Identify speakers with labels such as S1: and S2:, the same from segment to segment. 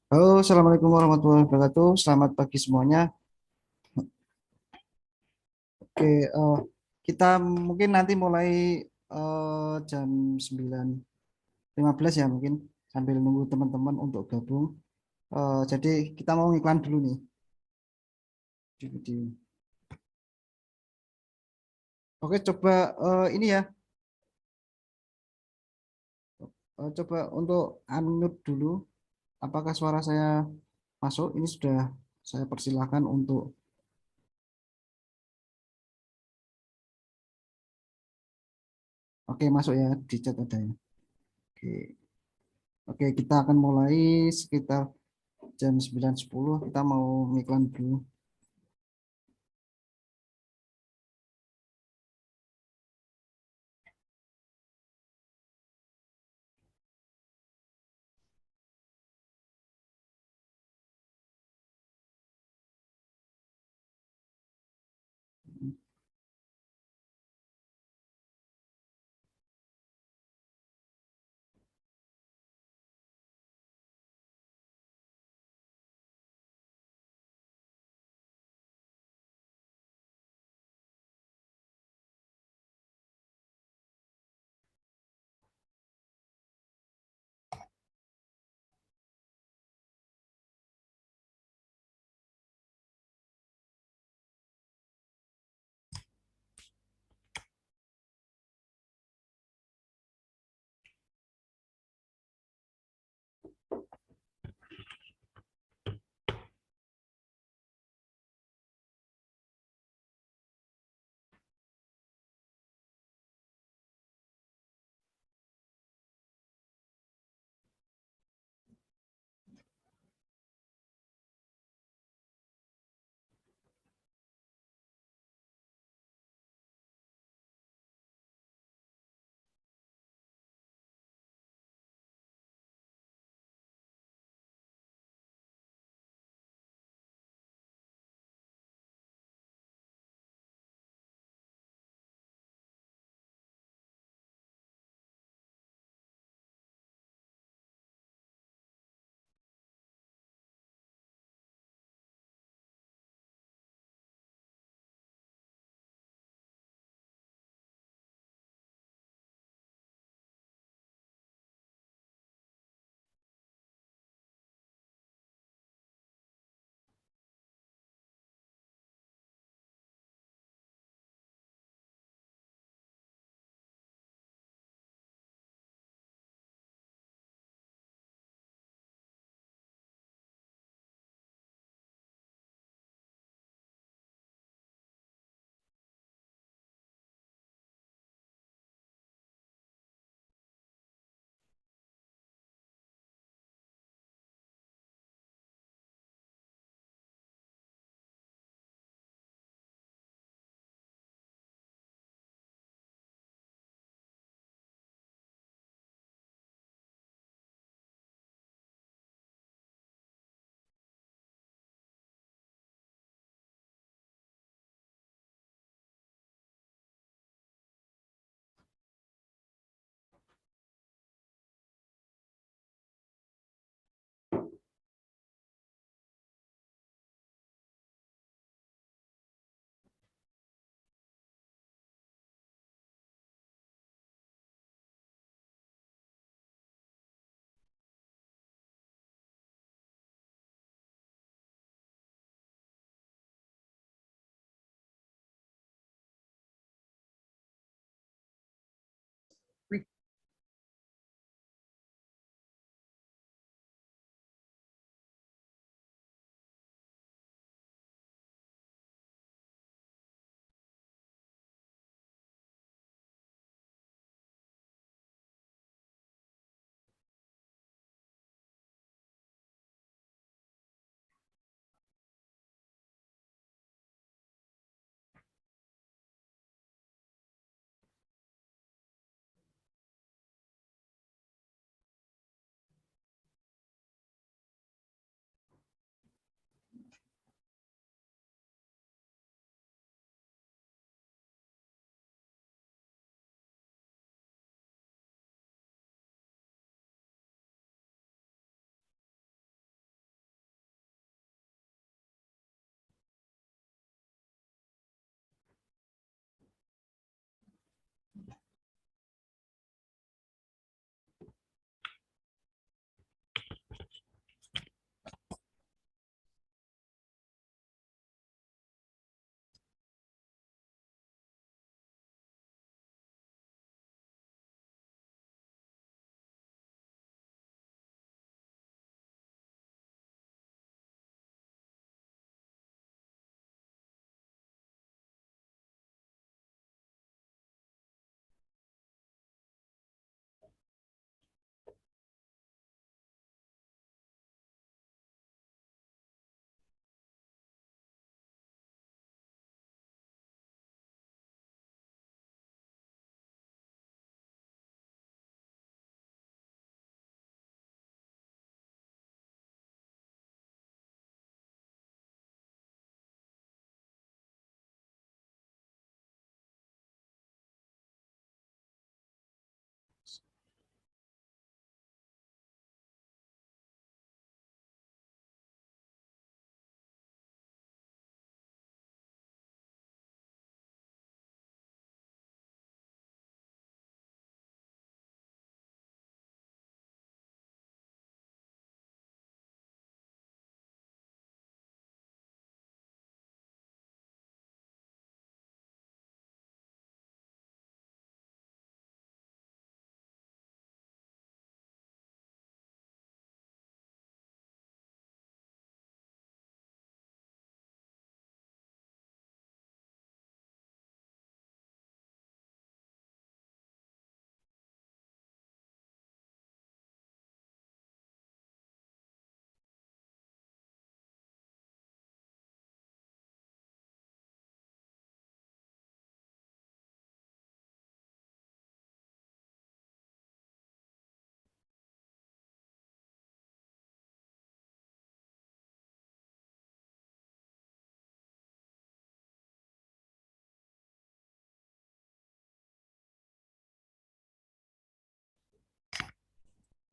S1: Halo, Assalamualaikum warahmatullahi wabarakatuh. Selamat pagi semuanya. Oke, kita mungkin nanti mulai jam 9:15 ya mungkin sambil nunggu teman-teman untuk gabung. Jadi kita mau ngiklan dulu nih di video. Oke, coba ini ya, coba untuk unmute dulu. Apakah suara saya masuk? Ini sudah saya persilahkan untuk. Oke, masuk ya di chat ada ya. Oke, oke kita akan mulai sekitar jam 9:10 kita mau ngiklan dulu.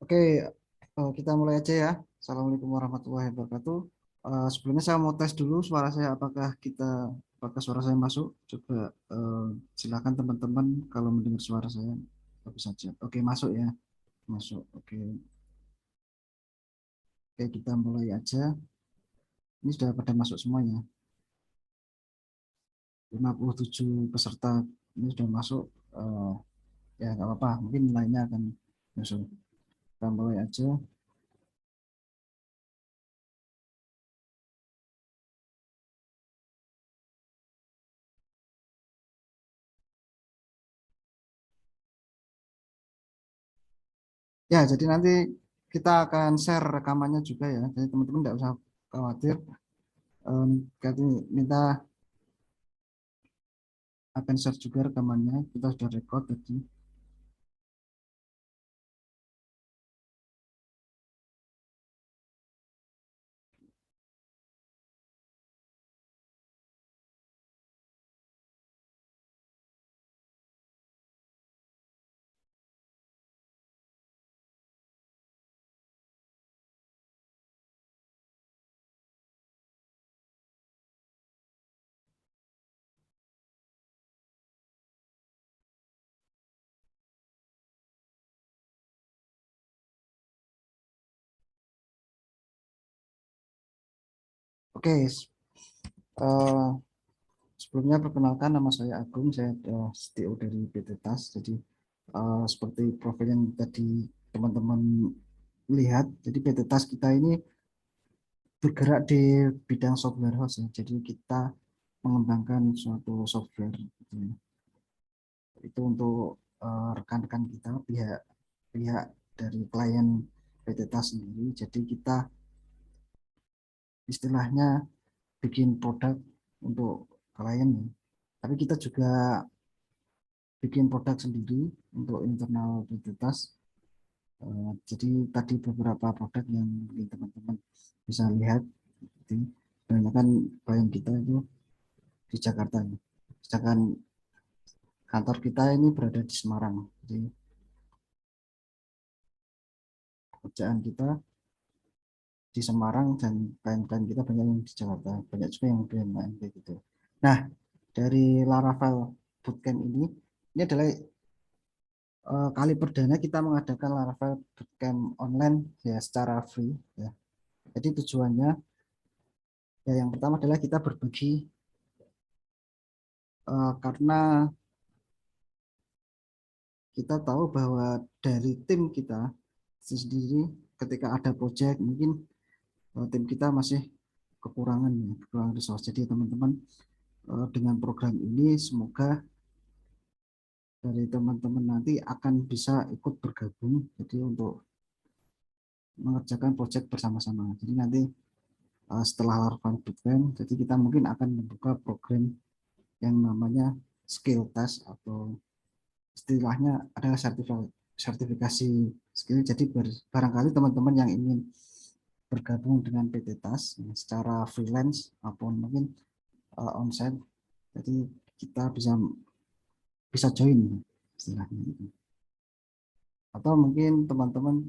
S1: Oke, kita mulai aja ya. Assalamualaikum warahmatullahi wabarakatuh. Sebelumnya saya mau tes dulu suara saya apakah suara saya masuk. Coba silakan teman-teman kalau mendengar suara saya bagus saja. Oke, masuk ya. Masuk. Oke. Oke, kita mulai aja. Ini sudah pada masuk semuanya. 57 peserta ini sudah masuk. Ya nggak apa-apa, mungkin lainnya akan nyusul. Kita mulai aja. Ya, jadi nanti kita akan share rekamannya juga ya. Jadi teman-teman tidak usah khawatir. Kami minta akan share juga rekamannya. Kita sudah record tadi. Oke, eh, sebelumnya perkenalkan nama saya Agung. Saya CTO dari PT TAS. Jadi seperti profil yang tadi teman-teman lihat, jadi PT TAS kita ini bergerak di bidang software house ya. Jadi kita mengembangkan suatu software gitu ya. Itu untuk rekan-rekan kita pihak pihak dari klien PT TAS sendiri. Jadi kita istilahnya bikin produk untuk klien ya. Tapi kita juga bikin produk sendiri untuk internal PT TAS. Jadi tadi beberapa produk yang mungkin teman-teman bisa lihat. Jadi kebanyakan klien kita itu di Jakarta ya. Sedangkan kantor kita ini berada di Semarang. Jadi pekerjaan kita di Semarang dan klien-klien kita banyak yang di Jakarta, banyak juga yang di lain kayak gitu. Nah, dari Laravel Bootcamp ini adalah kali perdana kita mengadakan Laravel Bootcamp online ya secara free ya. Jadi tujuannya ya yang pertama adalah kita berbagi karena kita tahu bahwa dari tim kita sendiri ketika ada project mungkin tim kita masih kekurangan resource. Jadi teman-teman dengan program ini semoga dari teman-teman nanti akan bisa ikut bergabung jadi untuk mengerjakan project bersama-sama. Jadi nanti setelah Laravel Bootcamp jadi kita mungkin akan membuka program yang namanya skill test atau istilahnya adalah sertifikasi skill. Jadi barangkali teman-teman yang ingin bergabung dengan PT TAS secara freelance maupun mungkin onsite, jadi kita bisa bisa join istilahnya gitu. Atau mungkin teman-teman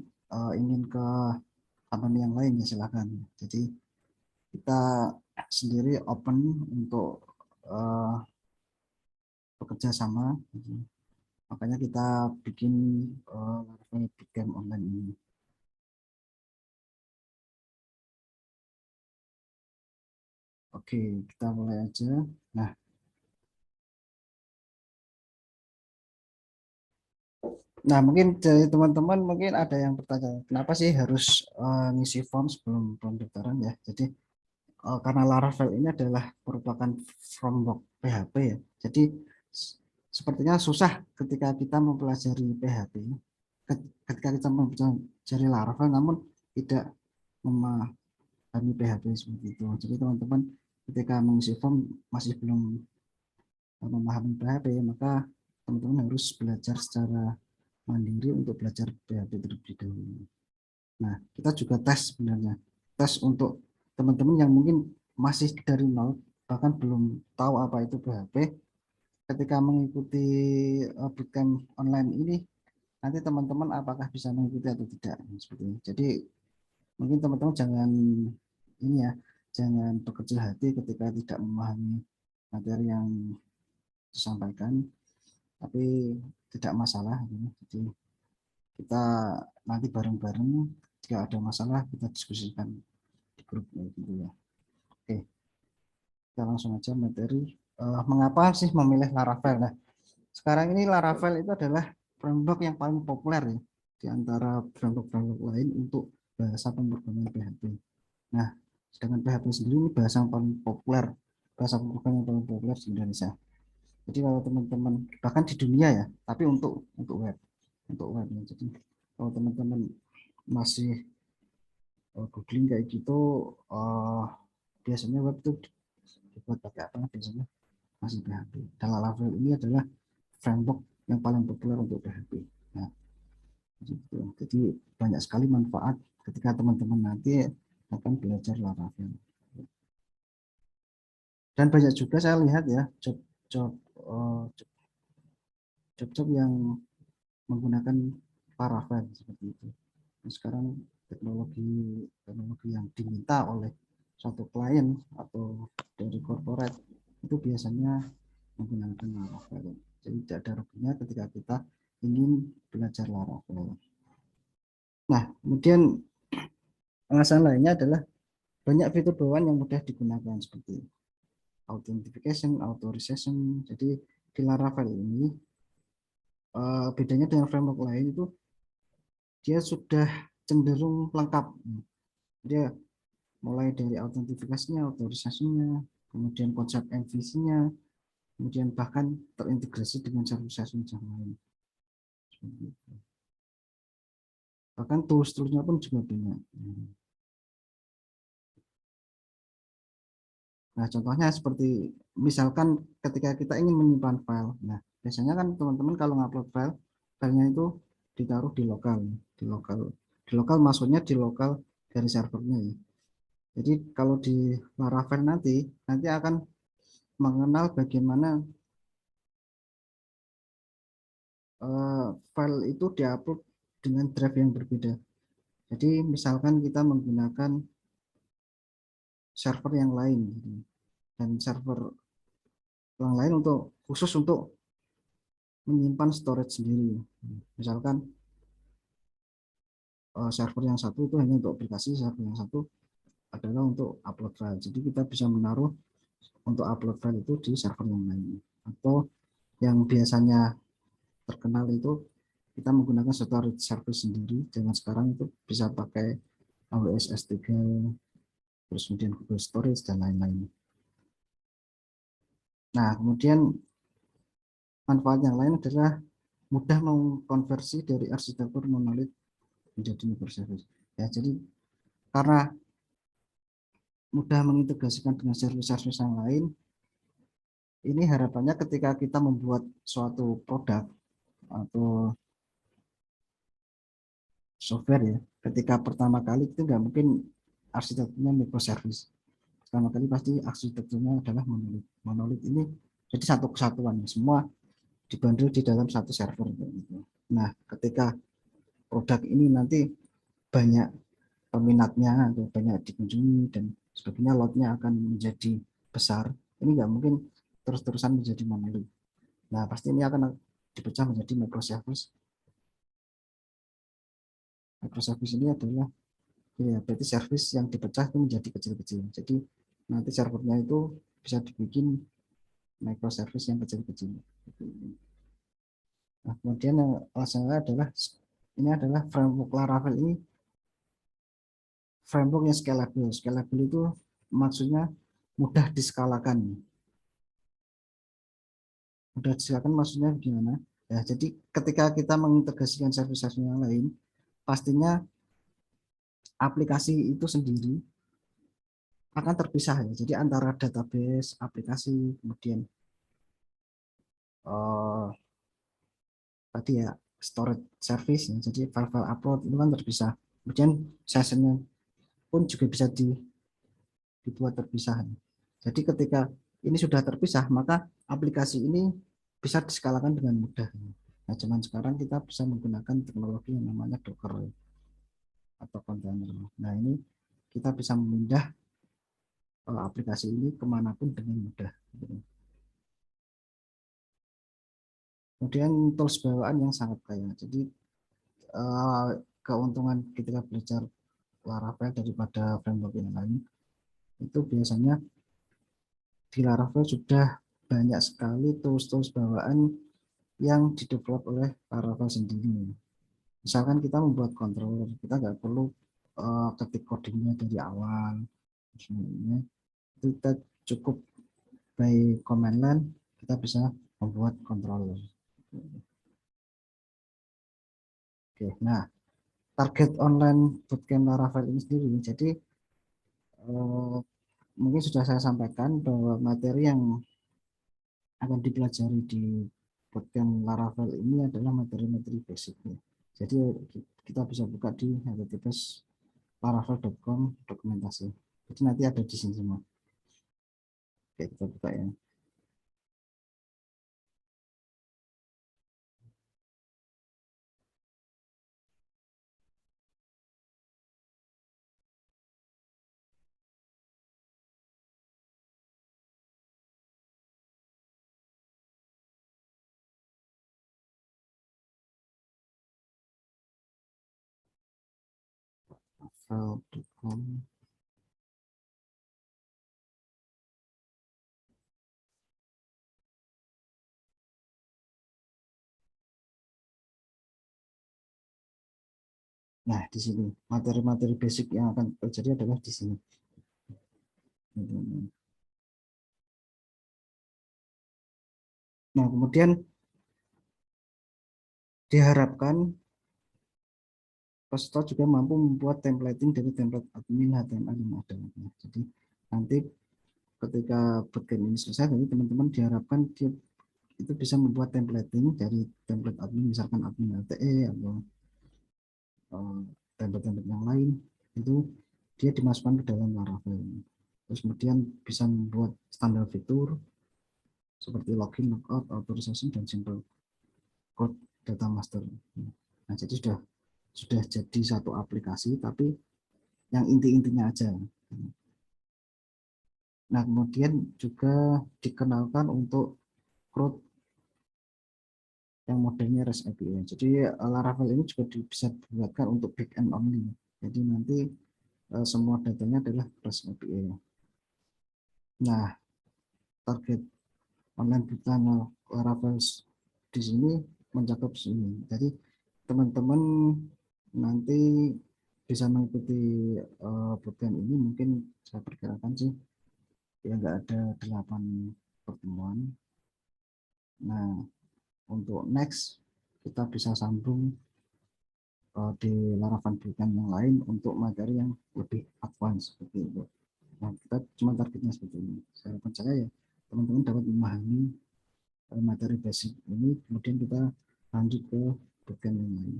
S1: ingin ke company yang lain ya silakan. Jadi kita sendiri open untuk uh, bekerja sama. Gitu. Makanya kita bikin Bootcamp online ini. Oke, kita mulai aja. Nah, nah mungkin dari teman-teman mungkin ada yang bertanya, kenapa sih harus ngisi form sebelum pendaftaran ya? Jadi karena Laravel ini adalah merupakan framework PHP ya. Jadi sepertinya susah ketika kita mempelajari PHP. Ketika kita mempelajari Laravel namun tidak memahami PHP seperti itu. Jadi teman-teman ketika mengisi form masih belum memahami PHP, maka teman-teman harus belajar secara mandiri untuk belajar PHP terlebih dahulu. Nah, kita juga tes sebenarnya. Tes untuk teman-teman yang mungkin masih dari nol, bahkan belum tahu apa itu PHP, ketika mengikuti bootcamp online ini, nanti teman-teman apakah bisa mengikuti atau tidak seperti ini. Jadi mungkin teman-teman jangan ini ya, jangan berkecil hati ketika tidak memahami materi yang disampaikan, tapi tidak masalah. Jadi kita nanti bareng-bareng jika ada masalah kita diskusikan di grup gitu ya. Oke, kita langsung aja materi. Mengapa sih memilih Laravel? Nah, sekarang ini Laravel itu adalah framework yang paling populer ya di antara framework-framework lain untuk bahasa pemrograman PHP. Nah, sedangkan PHP sendiri ini bahasa yang paling populer, bahasa pemrograman yang paling populer di Indonesia. Jadi kalau teman-teman bahkan di dunia ya, tapi untuk web, untuk web ya. Jadi kalau teman-teman masih googling kayak gitu, biasanya web itu dibuat pakai apa? Biasanya masih PHP. Dan Laravel ini adalah framework yang paling populer untuk PHP. Nah, gitu. Jadi banyak sekali manfaat ketika teman-teman nanti akan belajar Laravel. Dan banyak juga saya lihat ya job-job yang menggunakan Laravel seperti itu. Nah, sekarang teknologi yang diminta oleh suatu klien atau dari corporate itu biasanya menggunakan Laravel. Jadi tidak ada ruginya ketika kita ingin belajar Laravel. Nah, kemudian alasan lainnya adalah banyak fitur bawaan yang mudah digunakan seperti authentication, authorization. Jadi di Laravel ini bedanya dengan framework lain itu dia sudah cenderung lengkap. Dia mulai dari autentifikasinya, authorization-nya, kemudian konsep MVC-nya, kemudian bahkan terintegrasi dengan servis-servis yang lain. Bahkan tools-toolsnya pun juga banyak. Nah, contohnya seperti misalkan ketika kita ingin menyimpan file. Nah, biasanya kan teman-teman kalau ngupload file, filenya itu ditaruh di lokal maksudnya di lokal dari servernya ya. Jadi kalau di Laravel nanti akan mengenal bagaimana file itu diupload dengan drive yang berbeda. Jadi misalkan kita menggunakan server yang lain dan server yang lain khusus untuk menyimpan storage sendiri. Misalkan server yang satu itu hanya untuk aplikasi, server yang satu adalah untuk upload file. Jadi kita bisa menaruh untuk upload file itu di server yang lain. Atau yang biasanya terkenal itu kita menggunakan storage service sendiri. Dengan sekarang itu bisa pakai AWS S3, terus kemudian Google Storage dan lain-lain. Nah, kemudian manfaat yang lain adalah mudah mengkonversi dari arsitektur monolit menjadi microservice. Ya, jadi karena mudah mengintegrasikan dengan service-service yang lain, ini harapannya ketika kita membuat suatu produk atau software ya, ketika pertama kali itu nggak mungkin arsitekturnya microservice. Pertama kali pasti arsitekturnya adalah monolit. Monolit ini jadi satu kesatuan, semua dibundle di dalam satu server. Nah, ketika produk ini nanti banyak peminatnya atau banyak dikunjungi dan sebagainya, lotnya akan menjadi besar, ini nggak mungkin terus-terusan menjadi monolit. Nah, pasti ini akan dipecah menjadi microservice. Microservice ini adalah ya, berarti service yang dipecah itu menjadi kecil-kecil. Jadi nanti servernya itu bisa dibikin microservice yang kecil-kecil. Nah, kemudian yang alasannya adalah ini adalah framework Laravel ini framework yang scalable. Scalable itu maksudnya mudah diskalakan. Mudah diskalakan maksudnya gimana? Ya, jadi ketika kita mengintegrasikan service-service yang lain, pastinya aplikasi itu sendiri akan terpisah ya. Jadi antara database, aplikasi, kemudian tadi ya storage service ya. Jadi file-file upload itu kan terpisah. Kemudian sessionnya pun juga bisa dibuat terpisah. Jadi ketika ini sudah terpisah, maka aplikasi ini bisa diskalakan dengan mudah. Nah, zaman sekarang kita bisa menggunakan teknologi yang namanya Docker atau kontainer. Nah, ini kita bisa memindah aplikasi ini kemanapun dengan mudah. Kemudian tools bawaan yang sangat kaya. Jadi eh, keuntungan ketika belajar Laravel daripada framework yang lain itu biasanya di Laravel sudah banyak sekali tools-tools bawaan yang didevelop oleh Laravel sendiri. Misalkan kita membuat controller, kita nggak perlu ketik codingnya dari awal. Sebenarnya itu kita cukup by command line kita bisa membuat controller. Oke, nah target online bootcamp Laravel ini sendiri. Jadi mungkin sudah saya sampaikan bahwa materi yang akan dipelajari di bootcamp Laravel ini adalah materi-materi basicnya. Jadi kita bisa buka di https laravel.com dokumentasi. Jadi nanti ada di sini semua. Oke, kita buka ya. Laravel.com. Nah, di sini materi-materi basic yang akan terjadi adalah di sini. Nah, kemudian diharapkan peserta juga mampu membuat templating dari template admin HTML yang ada. Nah, jadi nanti ketika bootcamp ini selesai, jadi teman-teman diharapkan dia itu bisa membuat templating dari template admin, misalkan admin LTE atau template-template yang lain, itu dia dimasukkan ke dalam Laravel. Terus kemudian bisa membuat standar fitur seperti login, logout, authorization, dan simple code data master. Nah, jadi sudah jadi satu aplikasi, tapi yang inti-intinya aja. Nah, kemudian juga dikenalkan untuk CRUD yang modelnya REST API. Jadi Laravel ini juga bisa dibuatkan untuk backend only. Jadi nanti semua datanya adalah REST API. Nah, target online bukan Laravel di sini mencakup sini. Jadi teman-teman nanti bisa mengikuti bootcamp ini, mungkin saya perkirakan sih ya nggak ada 8 pertemuan. Nah, untuk next kita bisa sambung di Laravel Bootcamp yang lain untuk materi yang lebih advance seperti itu. Nah, kita cuma targetnya seperti ini. Saya percaya ya teman-teman dapat memahami materi basic ini, kemudian kita lanjut ke bootcamp yang lain.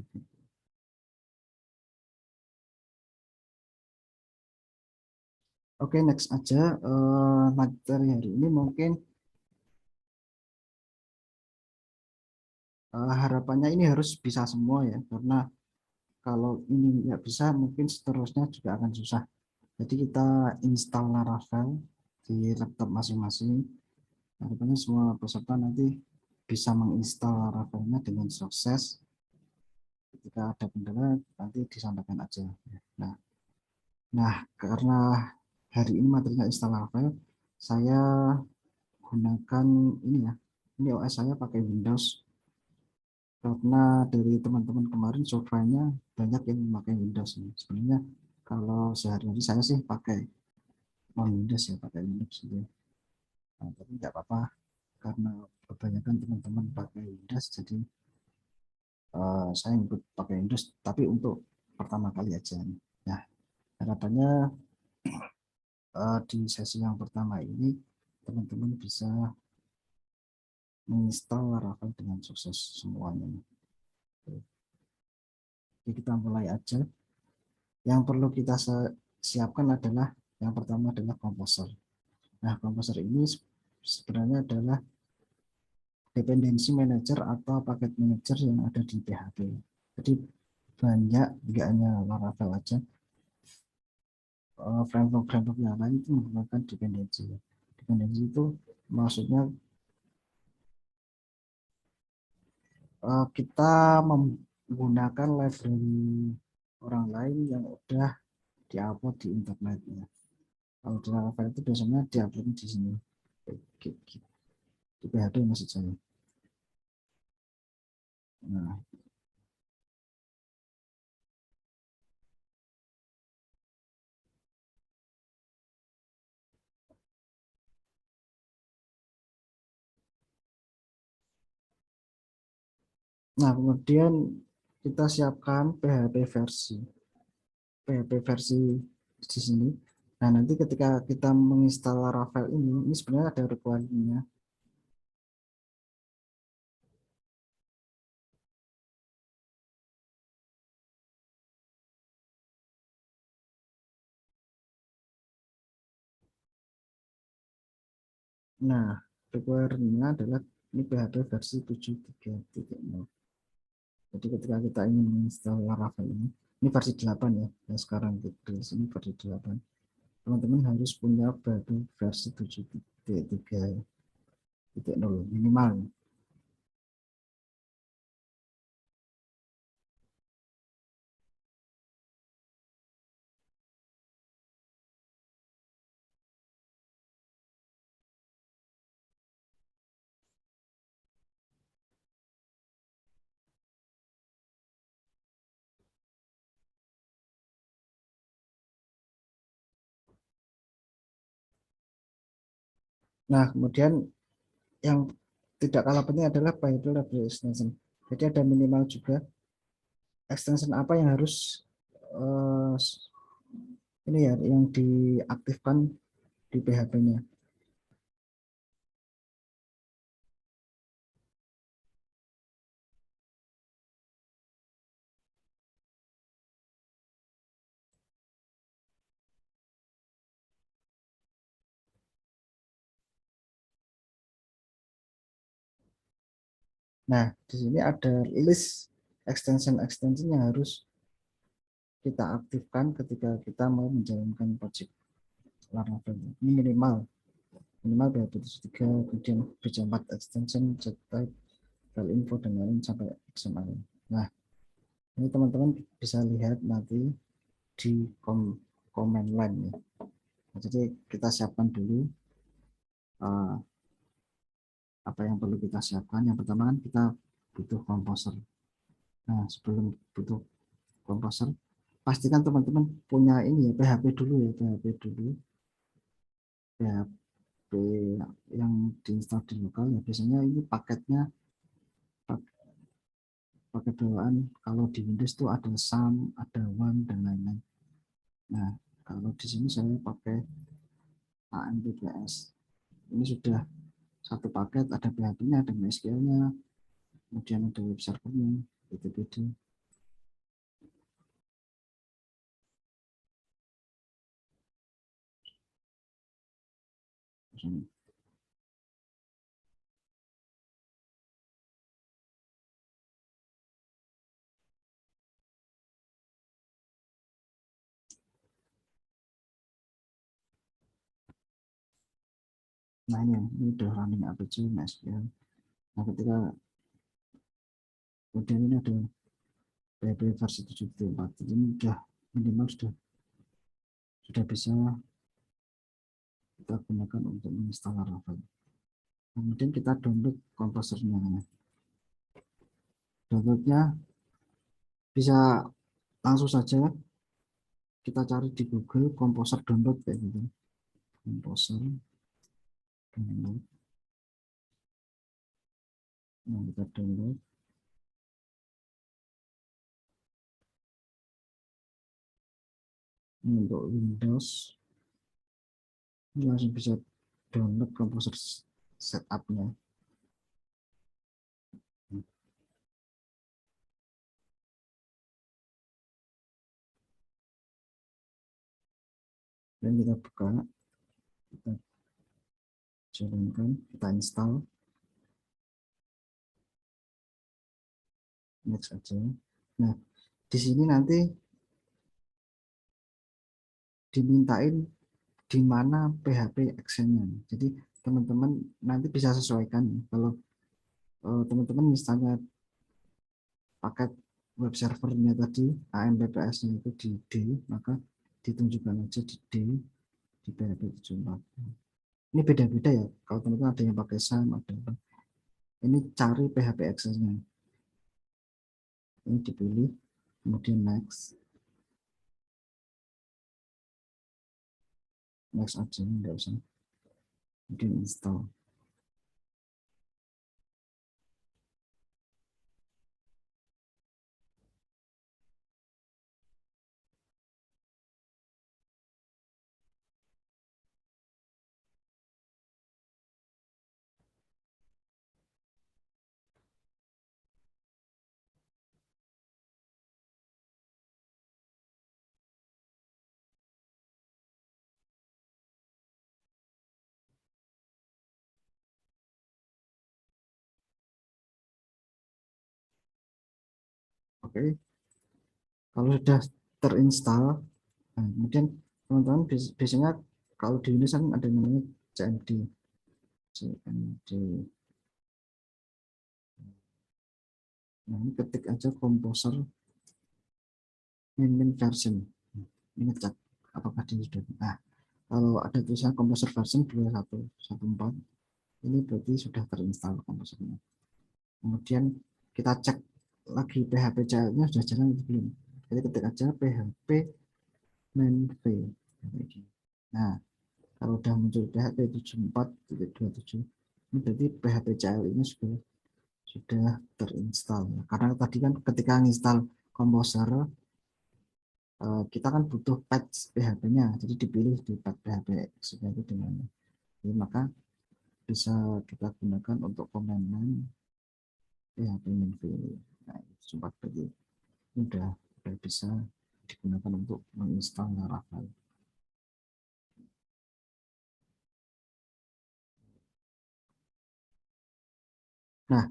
S1: Oke, next aja materi hari ini mungkin harapannya ini harus bisa semua ya, karena kalau ini nggak bisa mungkin seterusnya juga akan susah. Jadi kita install Laravel di laptop masing-masing. Harapannya semua peserta nanti bisa menginstal Laravelnya dengan sukses. Ketika ada kendala nanti disampaikan aja. Nah, nah karena hari ini materinya install Laravel, saya gunakan ini ya. Ini OS saya pakai Windows karena dari teman-teman kemarin surveinya banyak yang memakai Windows. Sebenarnya kalau sehari-hari saya sih pakai non Windows ya, pakai Linux gitu. Nah, tapi nggak apa-apa karena kebanyakan teman-teman pakai Windows, jadi saya ikut pakai Windows tapi untuk pertama kali aja. Nah, harapannya di sesi yang pertama ini teman-teman bisa menginstal Laravel dengan sukses semuanya. Jadi kita mulai aja. Yang perlu kita siapkan adalah yang pertama adalah komposer. Nah, komposer ini sebenarnya adalah dependensi manager atau paket manager yang ada di PHP. Jadi banyak, tidak hanya Laravel aja, framework-framework yang lain itu menggunakan dependensi. Dependensi itu maksudnya kita menggunakan library orang lain yang udah diupload di internetnya. Kalau di Laravel itu biasanya diupload di sini, di PHP maksud saya. Nah, kemudian kita siapkan PHP versi di sini. Nah, nanti ketika kita menginstal Laravel ini sebenarnya ada requirement-nya. Nah, requirement-nya adalah ini PHP versi 7.3.0. Jadi ketika kita ingin menginstal Laravel ini versi 8 ya, yang sekarang di sini versi 8. Teman-teman harus punya baru versi 7.3.0 minimal. Nah, kemudian yang tidak kalah penting adalah Bible Library Extension. Jadi ada minimal juga extension apa yang harus uh, ini ya yang diaktifkan di PHP-nya. Nah, di sini ada list extension-extension yang harus kita aktifkan ketika kita mau menjalankan project Laravel. Ini minimal PHP 7.3, kemudian BC4 extension, check type, file info, dan lain sampai XML. Nah, ini teman-teman bisa lihat nanti di command line ya. Nah, jadi kita siapkan dulu uh, apa yang perlu kita siapkan. Yang pertama kan kita butuh komposer. Nah, sebelum butuh komposer, pastikan teman-teman punya ini ya, PHP dulu ya, PHP dulu. PHP yang diinstal di lokal ya, biasanya ini paketnya paket bawaan. Kalau di Windows tuh ada SAM, ada WAM, dan lain-lain. Nah, kalau di sini saya pakai AMPPS. Ini sudah satu paket, ada PHP-nya, ada MySQL-nya, kemudian ada web servernya, gitu-gitu. Nah, ini udah running APC MySQL. Nah, ketika kemudian ini ada PHP versi 7.4, ini udah minimal sudah bisa kita gunakan untuk menginstal Laravel. Kemudian kita download komposernya. Downloadnya bisa langsung saja kita cari di Google komposer download kayak gitu. Komposer download. Nah, kita download. Ini untuk Windows ini langsung bisa download komposer setupnya. Dan kita buka, kita jalankan, kita install. next aja. Nah, di sini nanti dimintain di mana PHP actionnya. Jadi teman-teman nanti bisa sesuaikan. Kalau teman-teman misalnya paket web servernya tadi AMPPS-nya itu di D, maka ditunjukkan aja di D di PHP 74. Ini beda-beda ya. Kalau teman-teman ada yang pakai SAM, ada yang ini cari PHP access-nya. Ini dipilih, kemudian next, next aja, nggak usah. Kemudian install. Oke, kalau sudah terinstall, nah, kemudian teman-teman biasanya kalau di Windows kan ada namanya CMD. CMD. Nah, ini ketik aja Composer main version. Ini cek apakah dia sudah. Nah, kalau ada tulisan Composer version 2114, ini berarti sudah terinstall komposernya. Kemudian kita cek lagi PHP child-nya sudah jalan atau belum. Jadi ketik aja PHP main v. Nah, kalau sudah muncul PHP 74.27, ini berarti PHP child ini sudah terinstall. Karena tadi kan ketika install Composer, kita kan butuh patch PHP-nya, jadi dipilih di patch PHP sebagai dengan. Jadi, maka bisa kita gunakan untuk command line PHP main v. Nah, sempat berarti udah bisa digunakan untuk menginstal Laravel. Nah,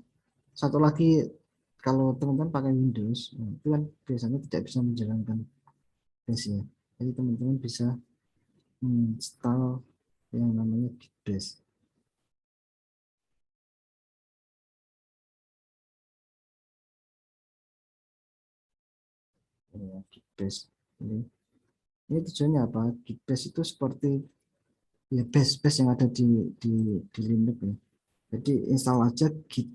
S1: satu lagi, kalau teman-teman pakai Windows, itu kan biasanya tidak bisa menjalankan bash ya. Jadi teman-teman bisa menginstal yang namanya Git Bash. Ya, Git Bash. Ini tujuannya apa? Git Bash itu seperti ya bash yang ada di Linux ya. Jadi install aja Git.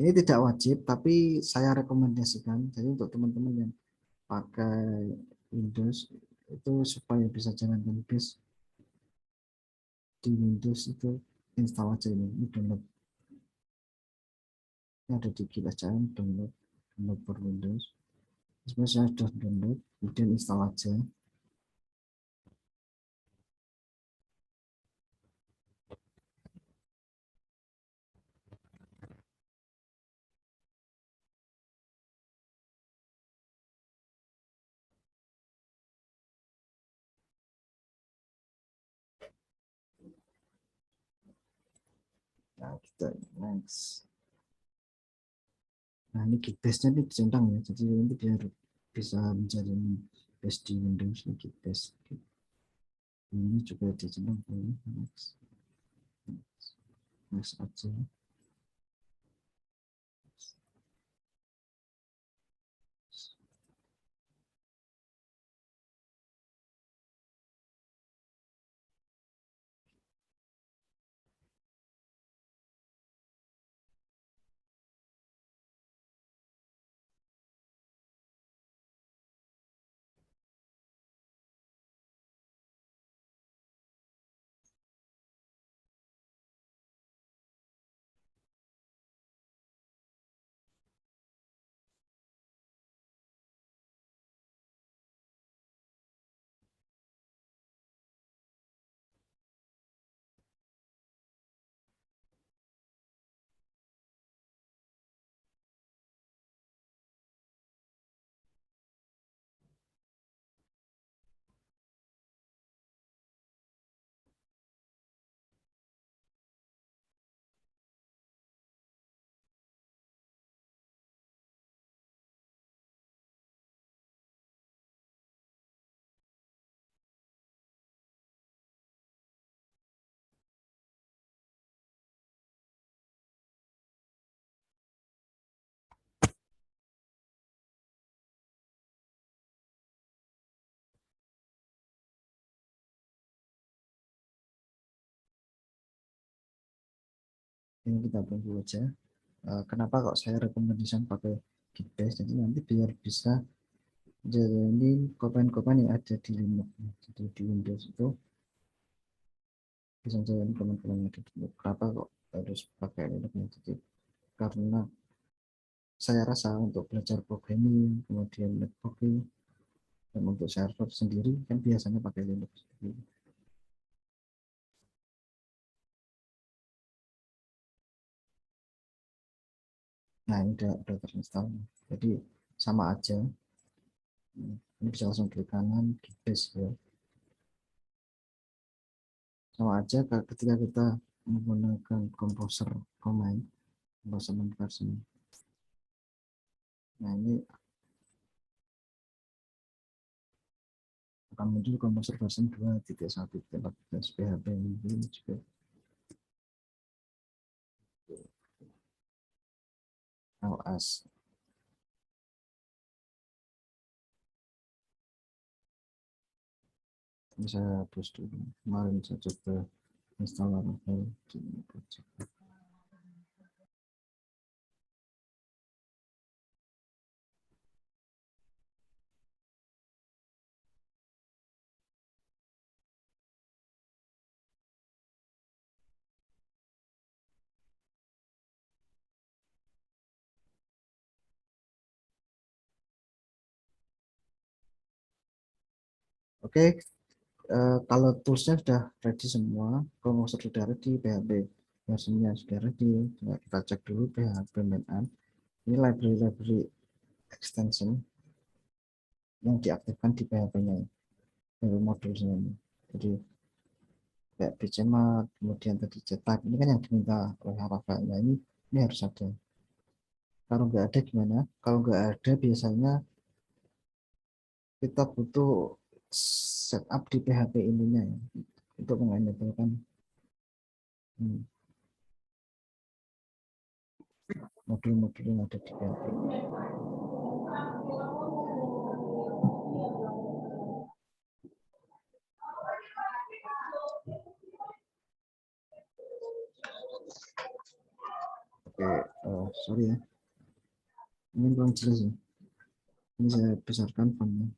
S1: Ini tidak wajib, tapi saya rekomendasikan. Jadi untuk teman-teman yang pakai Windows itu supaya bisa jalankan bash di Windows itu install aja ini download. Ini ada di Git aja, download for Windows. Sebenarnya saya sudah download, kemudian install aja. Nah, kita next. Nah, ini Git bash-nya ini dicentang ya, jadi nanti biar bisa mencari bash di Windows, ini Git bash. Ini juga dicentang ini. Next aja. Ini kita tunggu aja. Kenapa kok saya rekomendasikan pakai Gitbase? Jadi nanti biar bisa jalanin komen-komen yang ada di Linux. Jadi di Windows itu bisa jalanin komen-komen yang ada di Linux. Kenapa kok harus pakai Linux? Jadi karena saya rasa untuk belajar programming, kemudian networking, dan untuk server sendiri kan biasanya pakai Linux. Nah, ini udah terinstall. Jadi sama aja. Ini bisa langsung klik kanan, Gitbase ya. Sama aja ketika kita menggunakan composer command, composer version. Nah, ini akan muncul composer version 2.1.14 PHP ini juga LS. Ini saya hapus dulu. Kemarin saya coba install Laravel di project. Oke, kalau toolsnya sudah ready semua, composer sudah ready, PHP versionnya sudah ready. Coba kita cek dulu PHP mainan. Ini library extension yang diaktifkan di PHP-nya dari modulnya ini. Jadi kayak BCMA, kemudian tadi cetak, ini kan yang diminta oleh Rafa. Nah, ini harus ada. Kalau nggak ada gimana? Kalau nggak ada biasanya kita butuh setup di PHP ininya ya, untuk mengenablekan modul-modul yang ada di PHP. Oke, sorry ya, ini kurang jelas ya. Ini saya besarkan fontnya.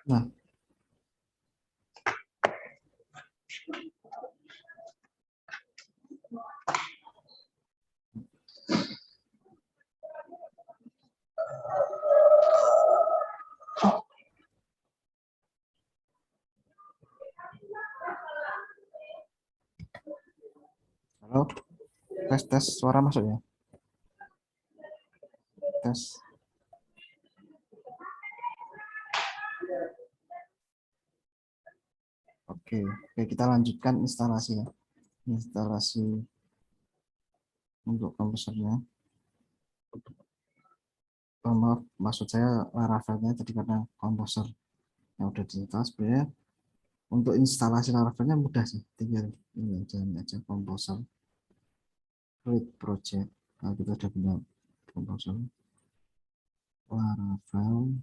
S1: Nah, kalau tes tes suara masuk ya, tes. Oke, oke kita lanjutkan instalasi ya. Instalasi untuk komposernya. Maaf, maksud saya Laravelnya tadi karena komposer yang udah diinstal. Sebenarnya untuk instalasi Laravelnya mudah sih, tinggal ini aja komposer create project. Kalau kita udah punya komposer Laravel,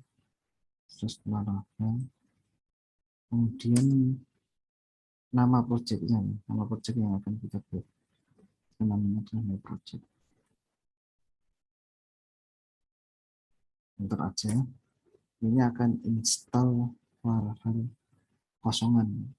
S1: terus Laravel, kemudian nama project yang akan kita buat, namanya adalah project. Bentar aja, ini akan install Laravel kosongan.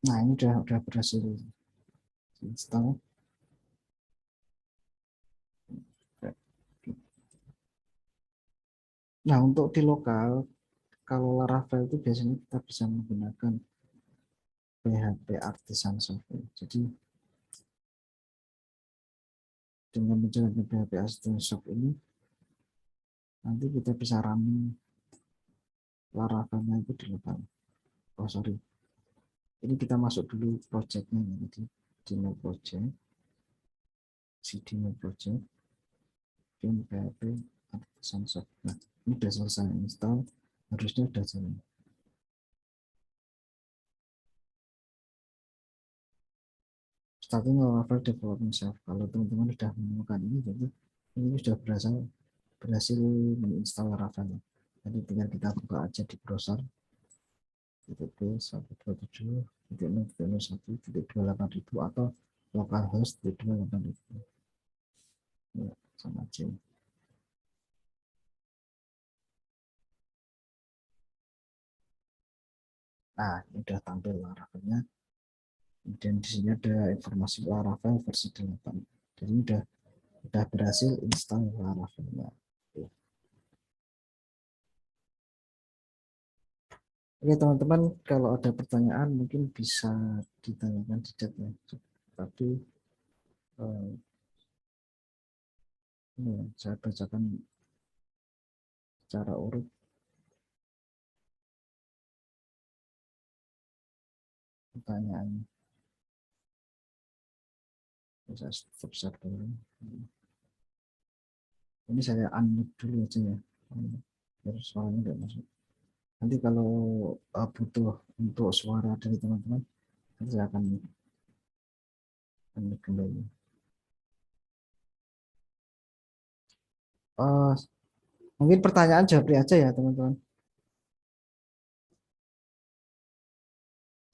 S1: Nah, ini udah berhasil install. Nah, untuk di lokal, kalau Laravel itu biasanya kita bisa menggunakan PHP Artisan Software. Jadi, dengan menjalankan PHP Artisan Software ini, nanti kita bisa running Laravelnya itu di lokal. Oh, sorry. Ini kita masuk dulu projectnya. Jadi, di new project, cd new project, bikin PHP Artisan Software. Nah, ini sudah selesai install, harusnya sudah jalan. Starting Laravel Development Self. Kalau teman-teman sudah menemukan ini, jadi ini sudah berhasil menginstal Laravel. Jadi tinggal kita buka aja di browser http://127.0.1.280 atau localhost 28000. Ya, sama aja. Nah, ini udah tampil Laravelnya. Kemudian di sini ada informasi Laravel versi 8. Jadi udah berhasil install Laravelnya. Oke teman-teman, kalau ada pertanyaan mungkin bisa ditanyakan di chat ya. Tapi eh, ini ya, saya bacakan secara urut pertanyaan. Saya stop dulu. Ini saya unmute dulu aja ya. Biar suaranya nggak masuk. Nanti kalau butuh untuk suara dari teman-teman, nanti saya akan unmute kembali. Eh, Mungkin pertanyaan jawab aja ya teman-teman.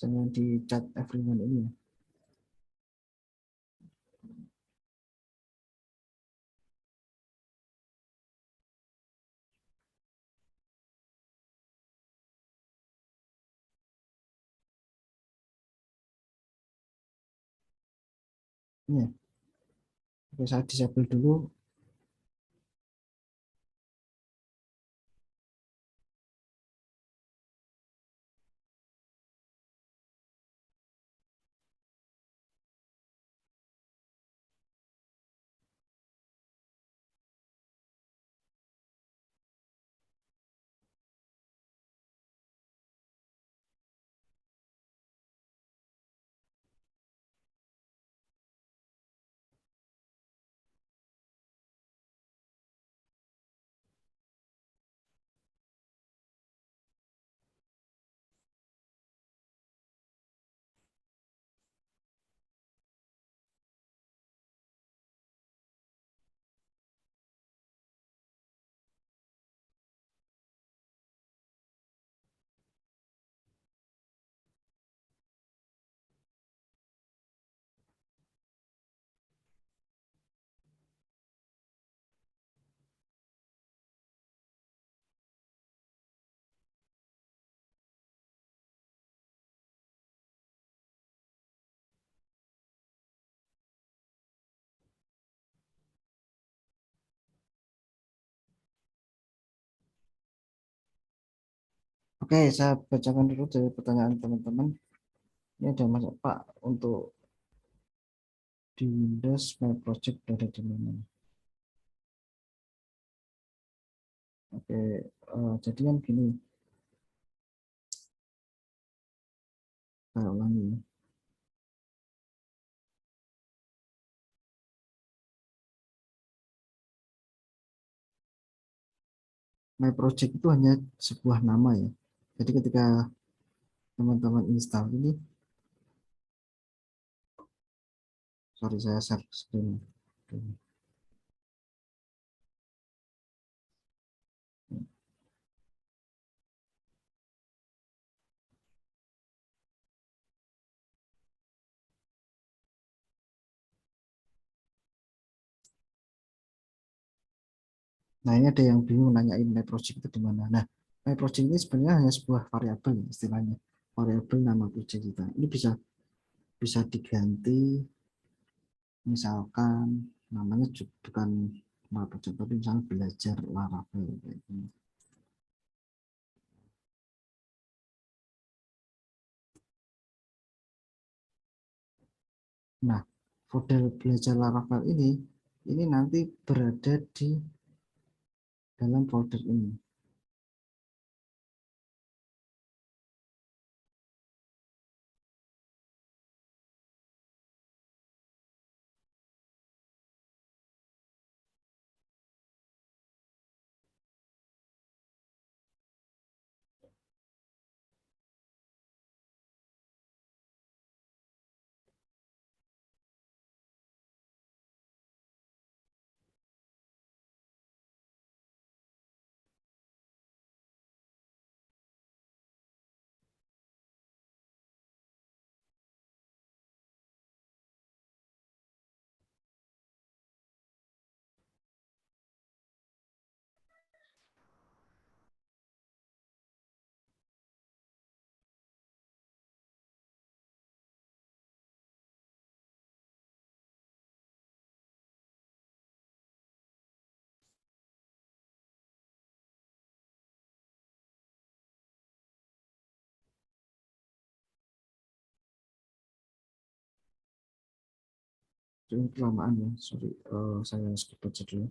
S1: Jangan di chat everyone ini ya. Ini ya. Oke, saya disable dulu. Oke, saya bacakan dulu dari pertanyaan teman-teman. Ini ada Mas Pak, untuk di Windows My Project berada di mana? Oke, jadi kan gini, saya ulangi ya. My Project itu hanya sebuah nama ya. Jadi ketika teman-teman install ini, sorry saya share screen. Nah ini ada yang bingung nanyain My Project itu di mana. Nah My Project ini sebenarnya hanya sebuah variabel istilahnya. variabel nama project kita. Ini bisa bisa diganti, misalkan namanya bukan nama project tapi misalnya belajar Laravel kayak gini. Nah, model belajar Laravel ini nanti berada di dalam folder ini. Ini kelamaan ya, sorry, saya skip aja dulu.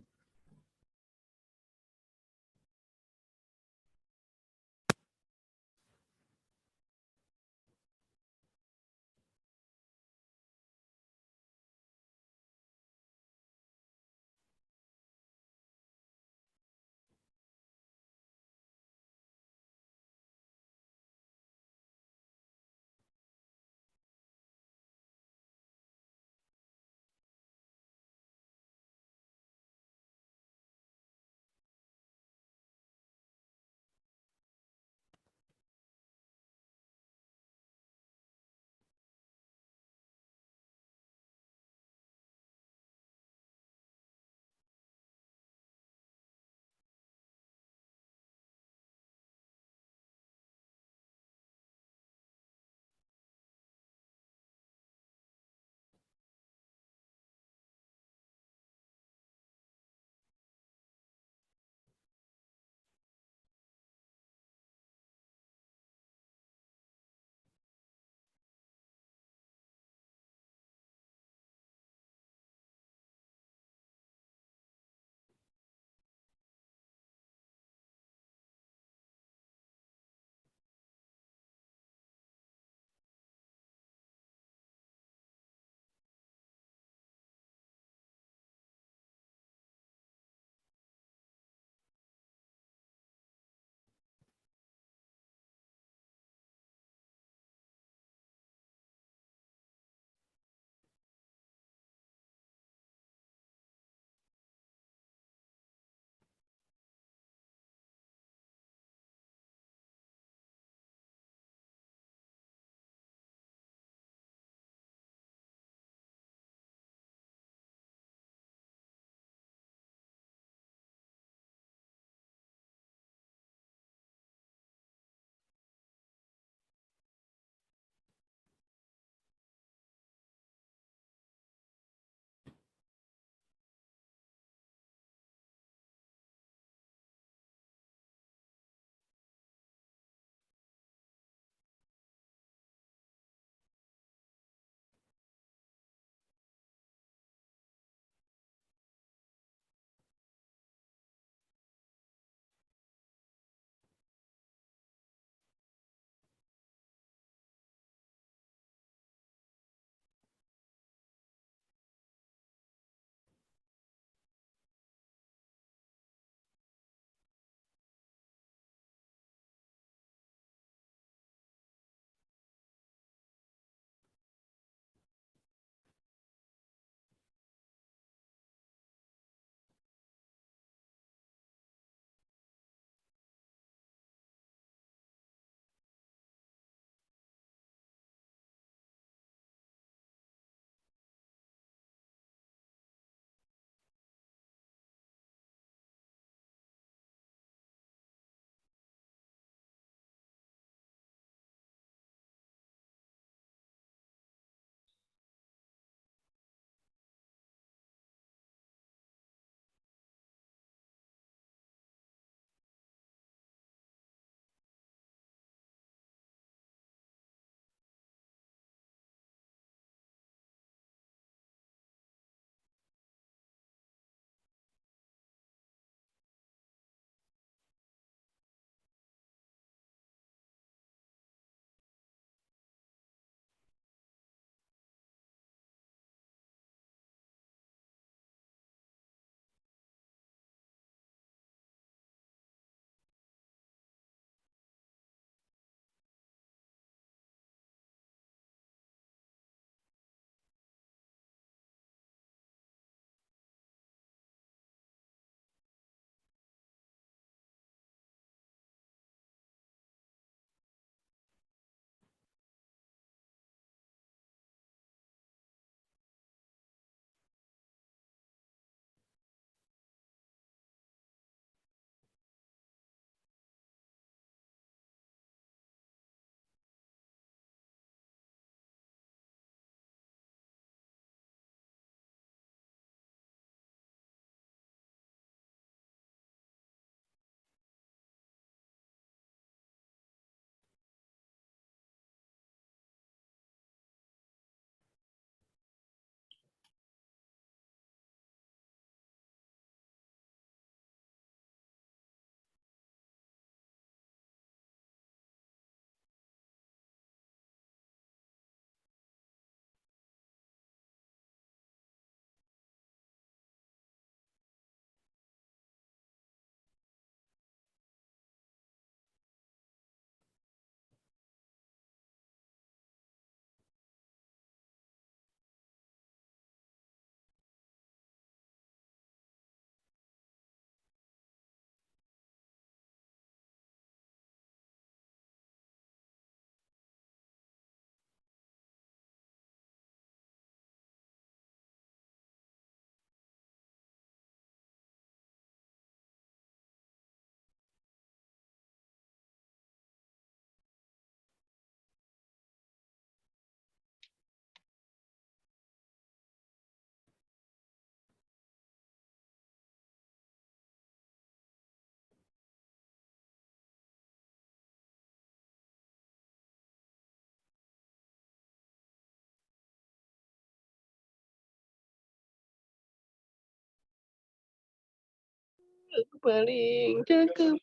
S2: Aku paling cakep.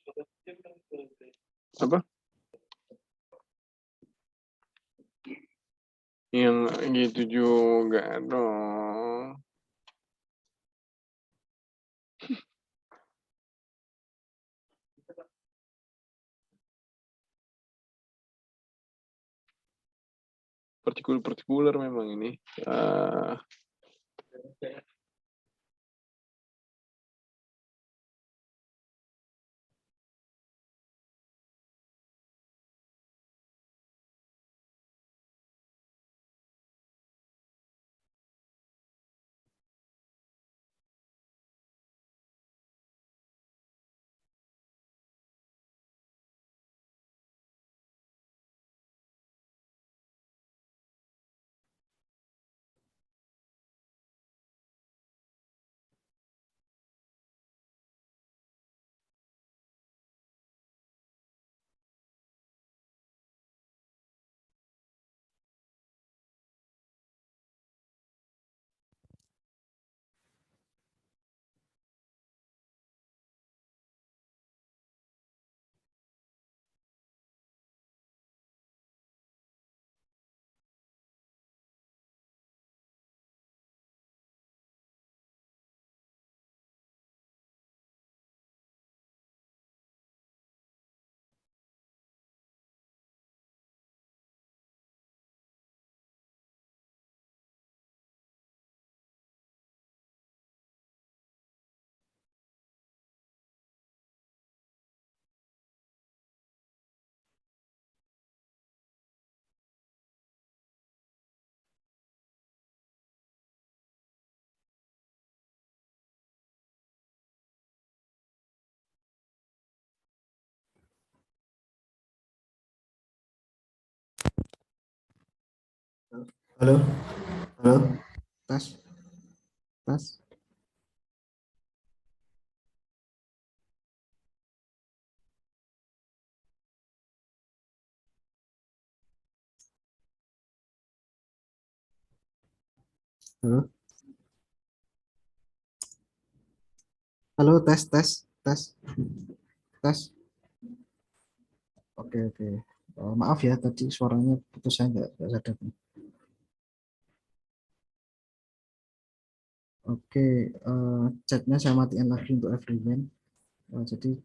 S2: Apa? Yang gitu juga dong. Partikular memang ini. Ah,
S1: Halo, halo, tes, tes, halo, halo, tes, tes, tes, tes. Oke, oke. Maaf ya, tadi suaranya putus, saya nggak sadar. Oke, chatnya saya matiin lagi untuk everyone. Jadi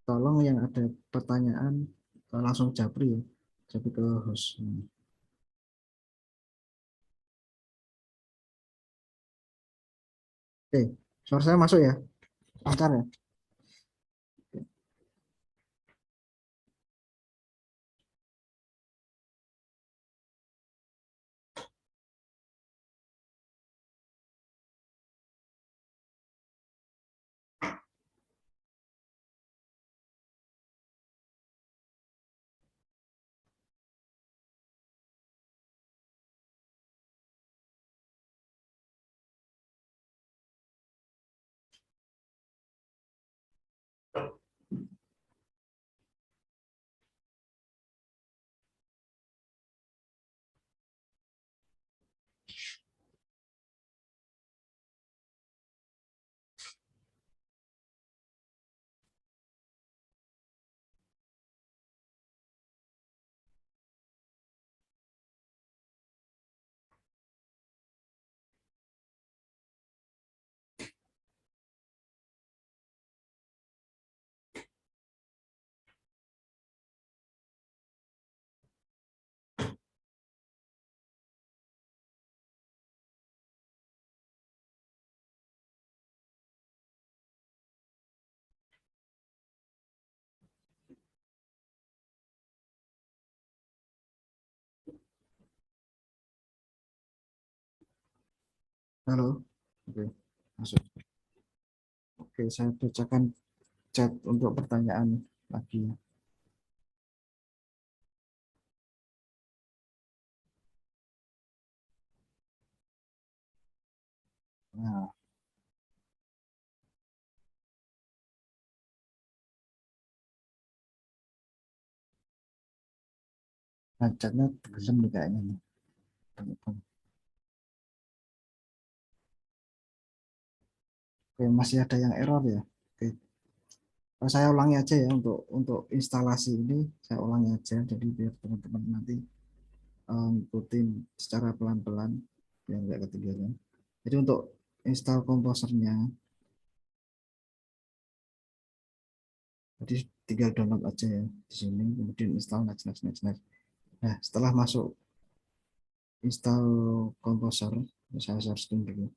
S1: tolong yang ada pertanyaan langsung japri ya, japri ke host. Oke, suara saya masuk ya, lancar ya. Halo, oke, masuk. Oke, saya bacakan chat untuk pertanyaan lagi. Nah, chatnya tenggelam nih kayaknya nih. Oke, masih ada yang error ya. Oke, Saya ulangi aja ya untuk instalasi ini saya ulangi aja jadi biar teman-teman nanti ngikutin secara pelan-pelan biar nggak ketinggalan. Jadi untuk install komposernya, jadi tinggal download aja ya di sini, kemudian install next next next next. Nah setelah masuk install komposer, saya searching dulu.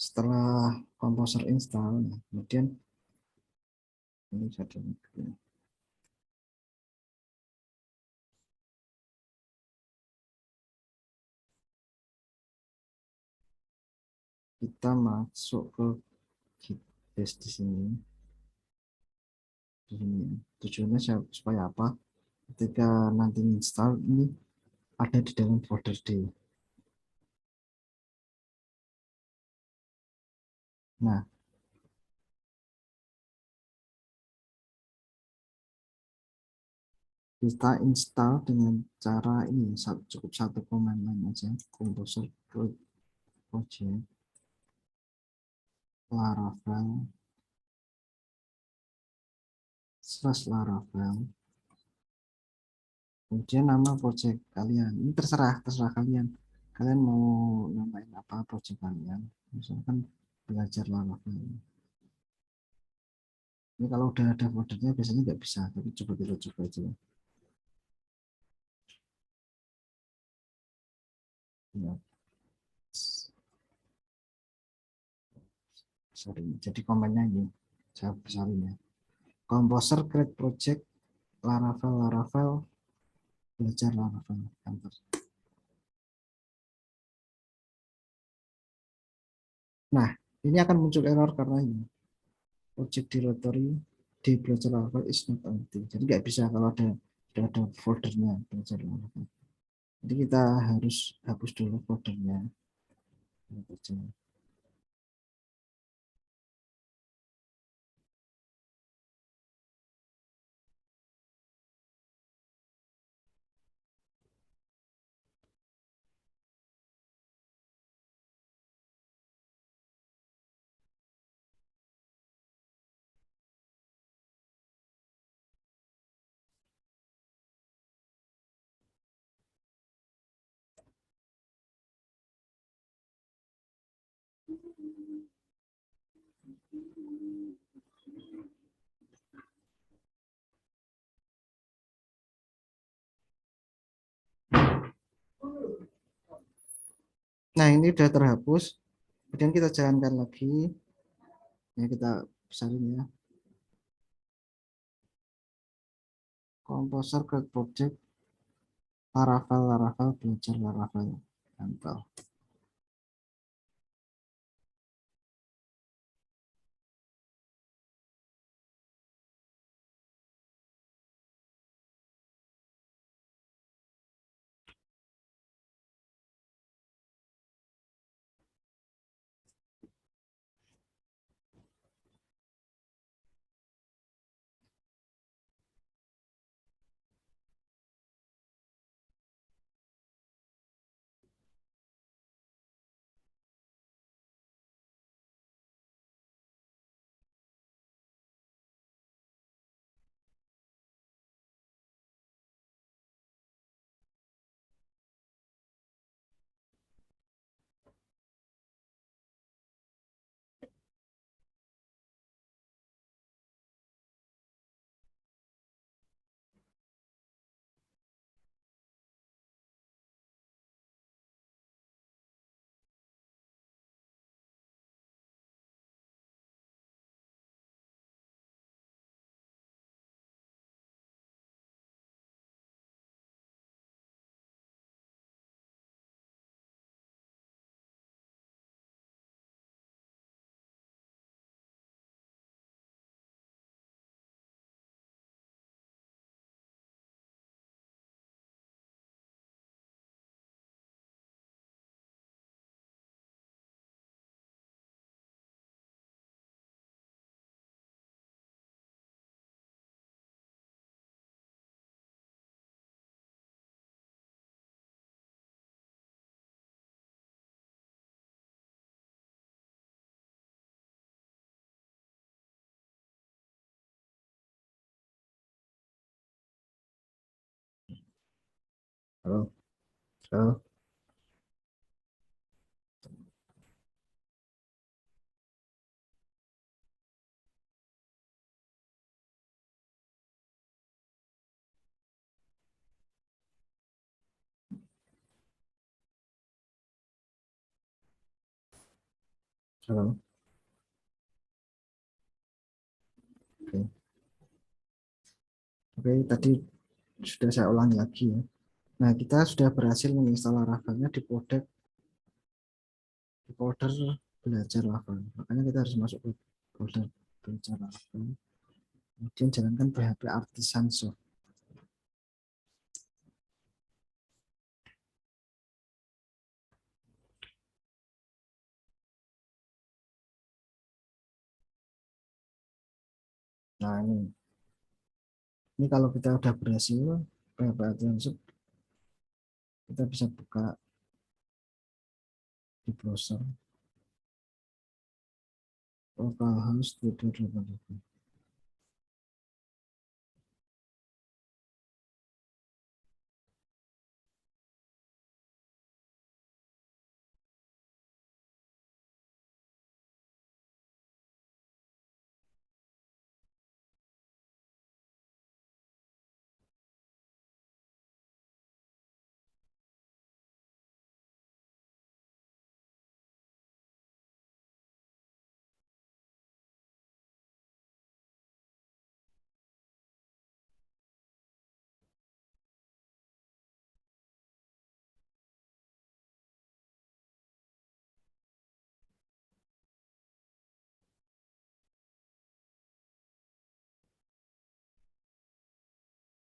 S1: Setelah komposer install, nah, kemudian ini saya download dulu. Kita masuk ke Git base di sini. Di sini tujuannya supaya apa? Ketika nanti install ini ada di dalam folder D. Nah, kita install dengan cara ini cukup satu command line aja, composer project laravel / laravel, kemudian nama project kalian ini terserah terserah kalian, kalian mau namain apa project kalian, misalkan belajar laravel. Ini kalau udah ada foldernya biasanya nggak bisa, tapi coba kita coba aja ya. Sorry, jadi komennya ini saya besarin ya, composer create project laravel laravel belajar laravel, enter. Nah ini akan muncul error karena ini project directory di belajar laravel is not empty, jadi nggak bisa kalau sudah ada foldernya belajar laravel. Jadi kita harus hapus dulu foldernya. Nah ini sudah terhapus, kemudian kita jalankan lagi ya, kita besarin ya, composer create project laravel laravel belajar laravel, enter. Halo, halo, halo. Oke, oke, tadi sudah saya ulangi lagi ya. Nah, kita sudah berhasil menginstal Laravelnya di folder belajar Laravel. Makanya kita harus masuk ke folder belajar Laravel. Kemudian jalankan PHP Artisan Soft. Nah, ini kalau kita udah berhasil PHP Artisan Soft, kita bisa buka di browser localhost 2280.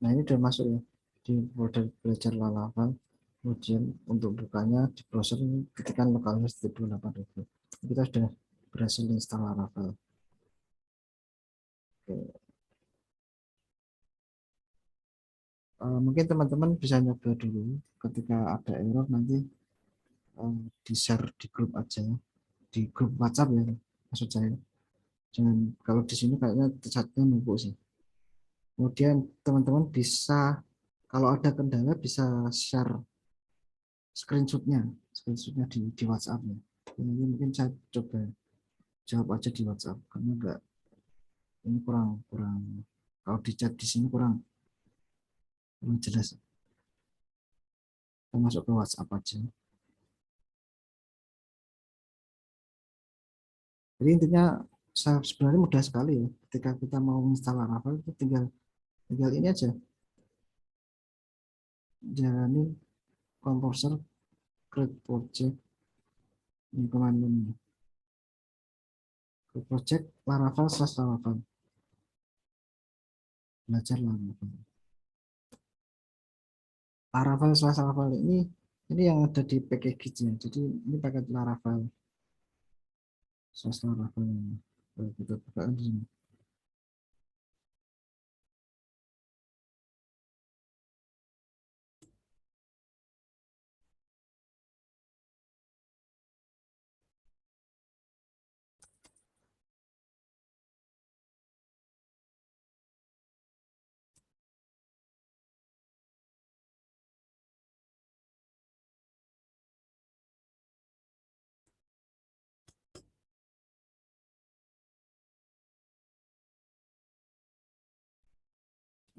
S1: Nah, ini sudah masuk ya di folder belajar Laravel. Kemudian untuk bukanya di browser ini ketikkan localhost 280. Kita sudah berhasil install Laravel. Oke. Mungkin teman-teman bisa nyoba dulu ketika ada error nanti di share di grup aja, di grup WhatsApp ya maksud saya. Jangan, kalau di sini kayaknya chatnya numpuk sih. Kemudian teman-teman bisa kalau ada kendala bisa share screenshotnya di WhatsApp ya. Ini mungkin saya coba jawab aja di WhatsApp karena enggak, ini kurang kurang kalau di chat di sini kurang jelas. Kita masuk ke WhatsApp aja. Jadi intinya sebenarnya mudah sekali ya. Ketika kita mau install Laravel itu tinggal tinggal ini aja, jalani composer create project, ini command ini create project Laravel/Laravel, belajar Laravel. Laravel/Laravel ini yang ada di package-nya. Jadi ini paket Laravel/Laravel. Kalau kita buka di sini.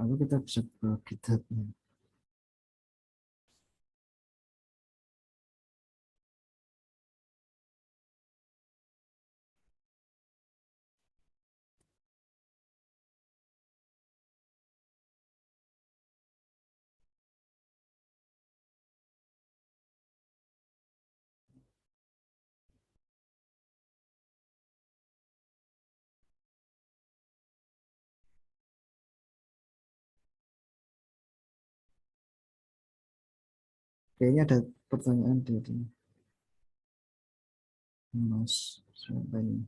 S1: Lalu kita bisa ke GitHub-nya. Kayaknya ada pertanyaan dari Mas siapa ini?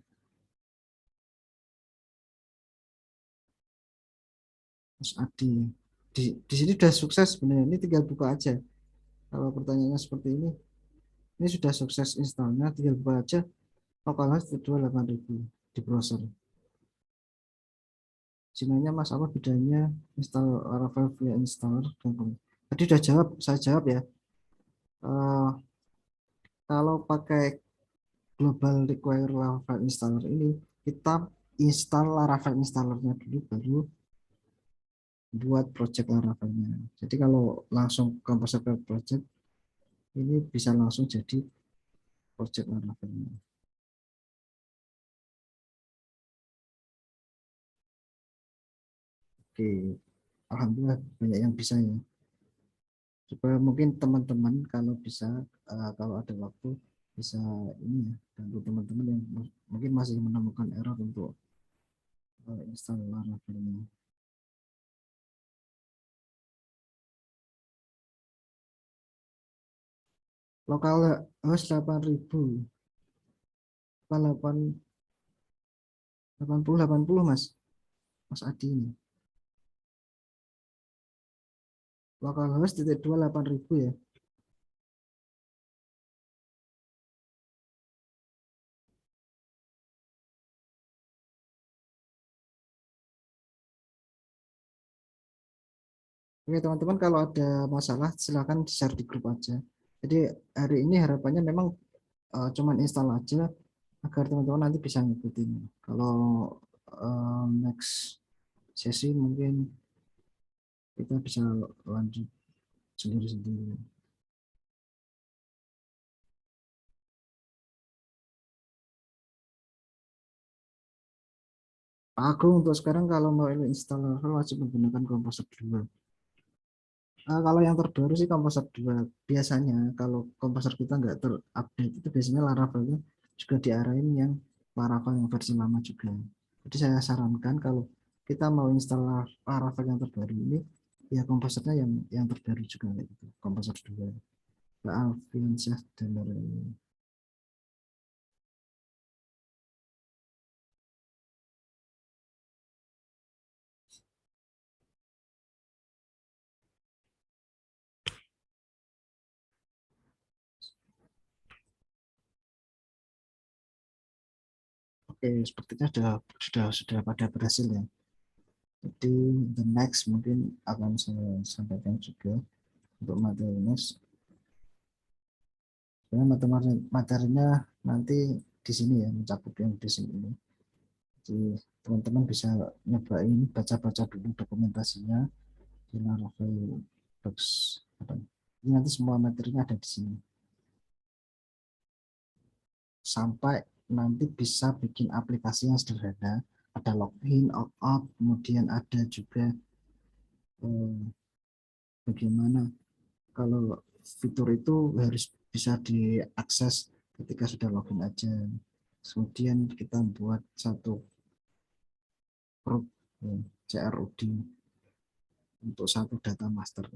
S1: Mas Adi. Di sini sudah sukses sebenarnya. Ini tinggal buka aja. Kalau pertanyaannya seperti ini sudah sukses installnya, tinggal buka aja localhost 280 di browser. Sinanya Mas apa bedanya install Laravel via installer dan Tadi udah jawab, saya jawab ya. Eh, kalau pakai global require Laravel installer ini, kita install Laravel installernya dulu, baru buat project Laravelnya. Jadi kalau langsung Composer ke project, ini bisa langsung jadi project Laravelnya. Oke, alhamdulillah banyak yang bisa ya. Supaya mungkin teman-teman kalau bisa, kalau ada waktu bisa ini ya, bantu teman-teman yang mungkin masih menemukan error untuk install Laravelnya. Lokal host 8.000, 80 Mas, Mas Adi ini. Localhost titik 2 8.000 ya. Oke teman-teman, kalau ada masalah silahkan share di grup aja. Jadi hari ini harapannya memang cuman install aja agar teman-teman nanti bisa ngikutin. Kalau next sesi mungkin kita bisa lanjut sendiri-sendiri. Aku untuk sekarang kalau mau install wajib menggunakan Composer 2. Kalau yang terbaru sih Composer 2. Biasanya kalau Composer kita nggak terupdate itu biasanya Laravelnya juga diarahin yang Laravel yang versi lama juga. Jadi saya sarankan kalau kita mau install Laravel yang terbaru ini, ya komposernya yang terbaru juga kayak gitu. Composer 2. Mbak Alfiansyah dan lain-lain. Oke, sepertinya sudah pada berhasil ya. Jadi the next mungkin akan saya sampaikan juga untuk materinya. Sebenarnya materinya nanti di sini ya, mencakup yang di sini ini. Jadi teman-teman bisa nyobain baca-baca dulu dokumentasinya di Laravel Docs. Ini nanti semua materinya ada di sini. Sampai nanti bisa bikin aplikasi yang sederhana. Ada login, opt-out, kemudian ada juga eh, bagaimana kalau fitur itu harus bisa diakses ketika sudah login aja. Kemudian kita buat satu grup CRUD untuk satu data master.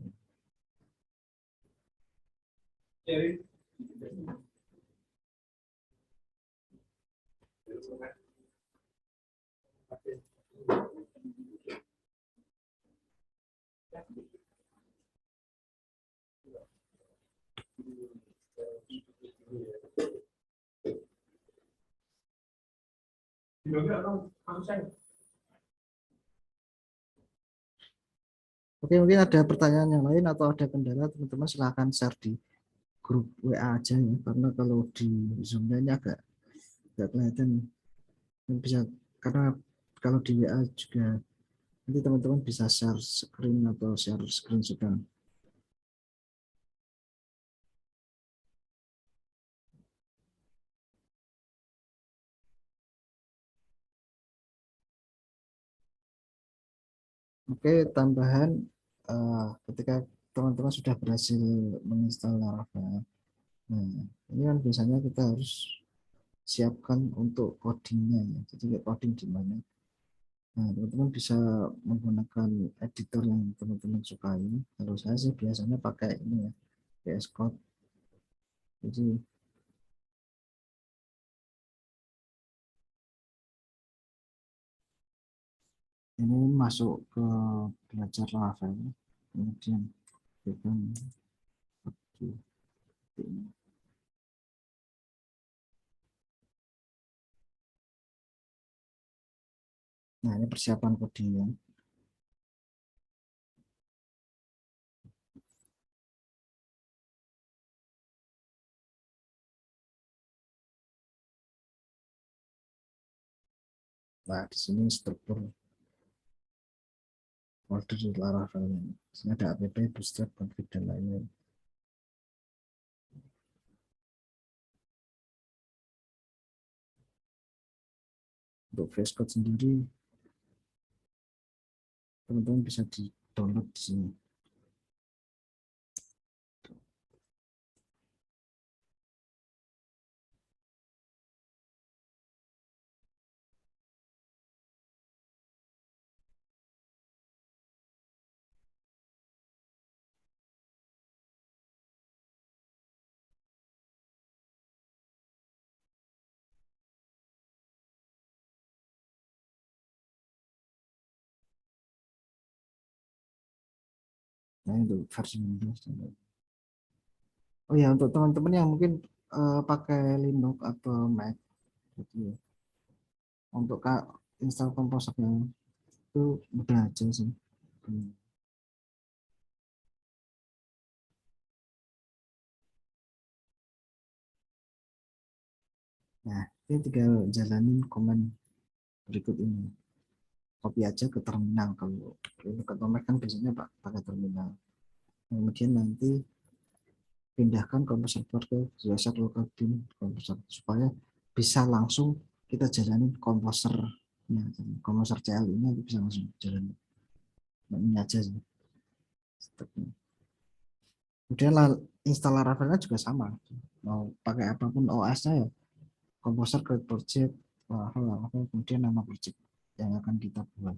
S1: Oke, mungkin ada pertanyaan yang lain atau ada kendala, teman-teman silahkan share di grup WA aja ya, karena kalau di Zoom ini agak kelihatan bisa, karena kalau di WA juga nanti teman-teman bisa share screen atau share screen juga. Oke, tambahan ketika teman-teman sudah berhasil menginstal Laravel, nah ini kan biasanya kita harus siapkan untuk codingnya ya. Jadi coding di mana. Nah, teman-teman bisa menggunakan editor yang teman-teman sukai. Kalau saya sih biasanya pakai ini ya, VS Code. Jadi ini masuk ke belajar Laravel, kemudian kita nah ini persiapan codingnya. Nah, di sini struktur folder di Laravel ini. Di sini ada app, bootstrap, config, dan lain-lain. Untuk VS Code sendiri, teman-teman bisa di-download di sini. Nah, untuk versi Windows. Oh ya, untuk teman-teman yang mungkin pakai Linux atau Mac, gitu ya. Untuk install komposernya itu mudah aja sih. Nah, ini tinggal jalanin komen berikut ini. Copy aja ke terminal. Kalau Linux atau Mac kan biasanya pakai terminal. Kemudian nanti pindahkan komposer ke user local bin komposer supaya bisa langsung kita jalanin komposernya. Komposer CL ini bisa langsung jalan. Nah, ini aja sih. Kemudian install Laravelnya juga sama. Mau pakai apapun OS-nya ya, Composer Create Project, Laravel, kemudian nama project yang akan kita buat.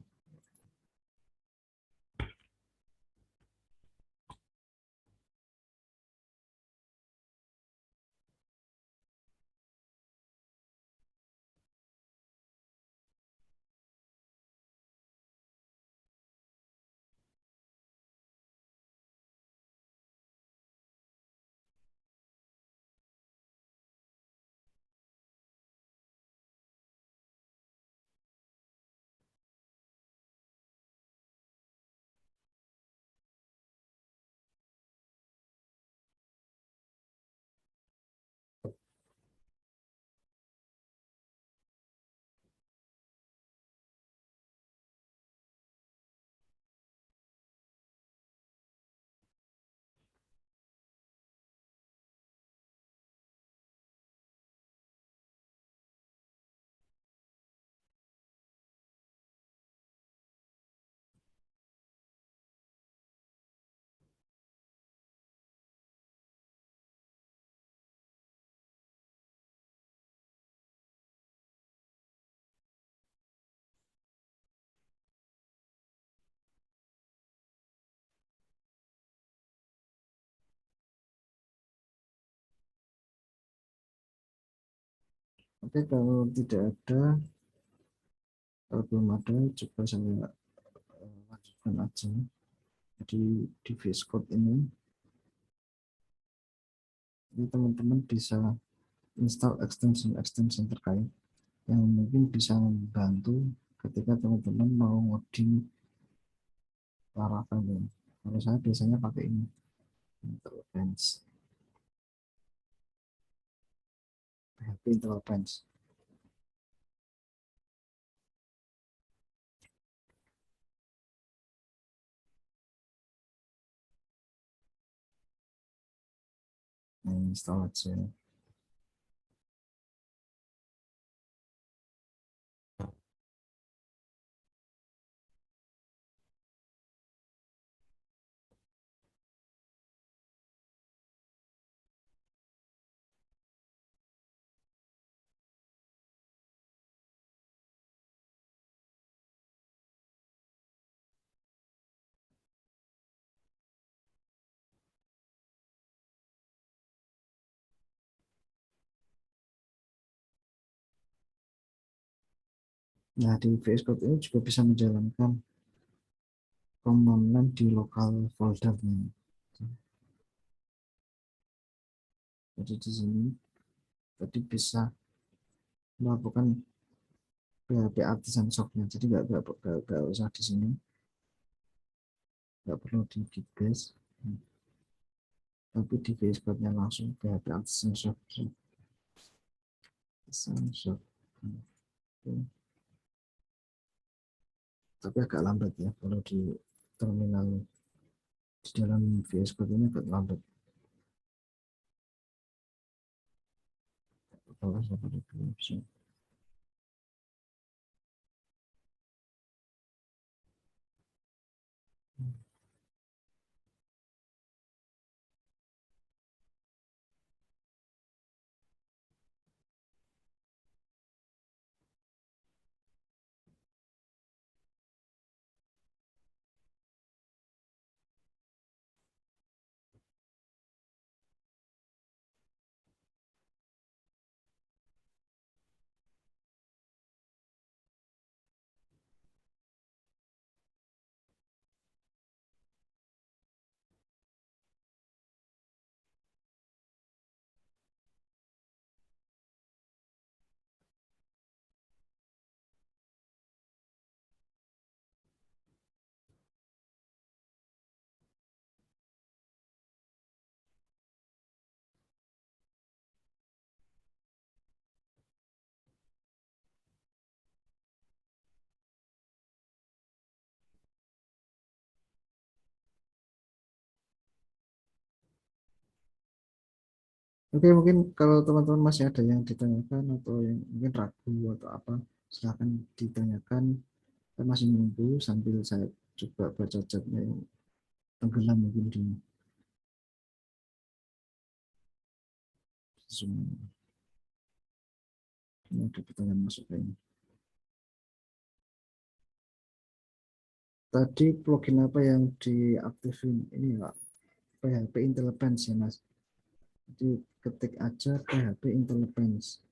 S1: Oke, kalau tidak ada, kalau belum ada, coba saya lanjutkan aja. Jadi di VS Code ini teman-teman bisa install extension terkait yang mungkin bisa membantu ketika teman-teman mau ngoding Laravel. Kalau saya biasanya pakai ini, Interlopens, PHP Interlopens. Nah, install aja. Nah, di VS Code ini juga bisa menjalankan command di lokal foldernya. Jadi di sini tadi bisa melakukan PHP artisan softnya. Jadi nggak usah di sini, nggak perlu di Gitbase, tapi di VS Code-nya langsung PHP artisan soft. Artisan soft. tapi agak lambat ya kalau di terminal di dalam VS Code ini agak lambat. Kalau seperti itu bisa. Oke, mungkin kalau teman-teman masih ada yang ditanyakan atau yang mungkin ragu atau apa, silahkan ditanyakan. Saya masih menunggu sambil saya coba baca chatnya yang tenggelam mungkin di Zoom. Ini ada pertanyaan masuk kayaknya. Tadi plugin apa yang diaktifin? Ini Pak, PHP Intelligence ya Mas. Jadi ketik aja PHP Intelligence.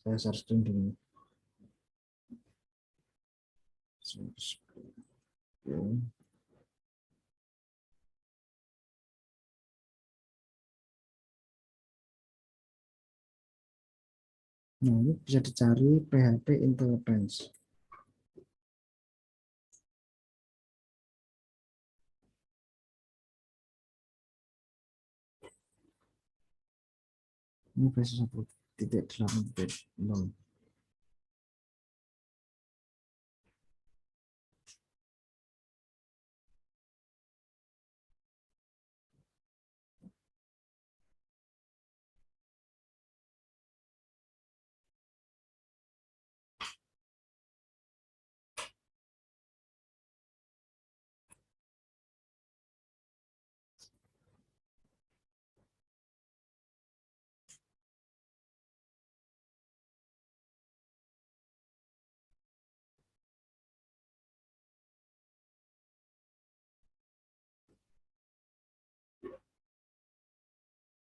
S1: Saya searching dulu. Search. Oke. Nah, ini bisa dicari PHP Intelligence. Ini versi 1.8.0.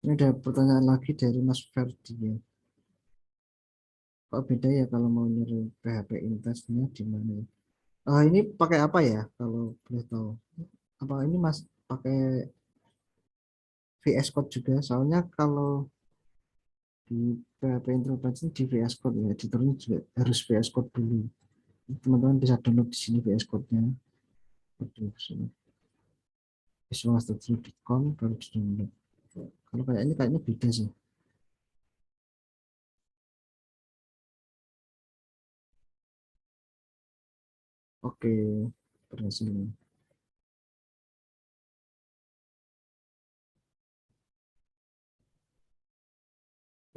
S1: Ini ada pertanyaan lagi dari Mas Ferdi ya. Kok beda ya kalau mau nyari PHP intensnya di mana ya? Ini pakai apa ya kalau boleh tahu? Apa ini Mas pakai VS Code juga? Soalnya kalau di PHP Intelligence di VS Code ya, editornya juga harus VS Code dulu. Teman-teman bisa download di sini VS Code-nya. Aduh, sini. Visual.com baru di download. Kalau kayak ini kayaknya beda sih. Oke, berhasil.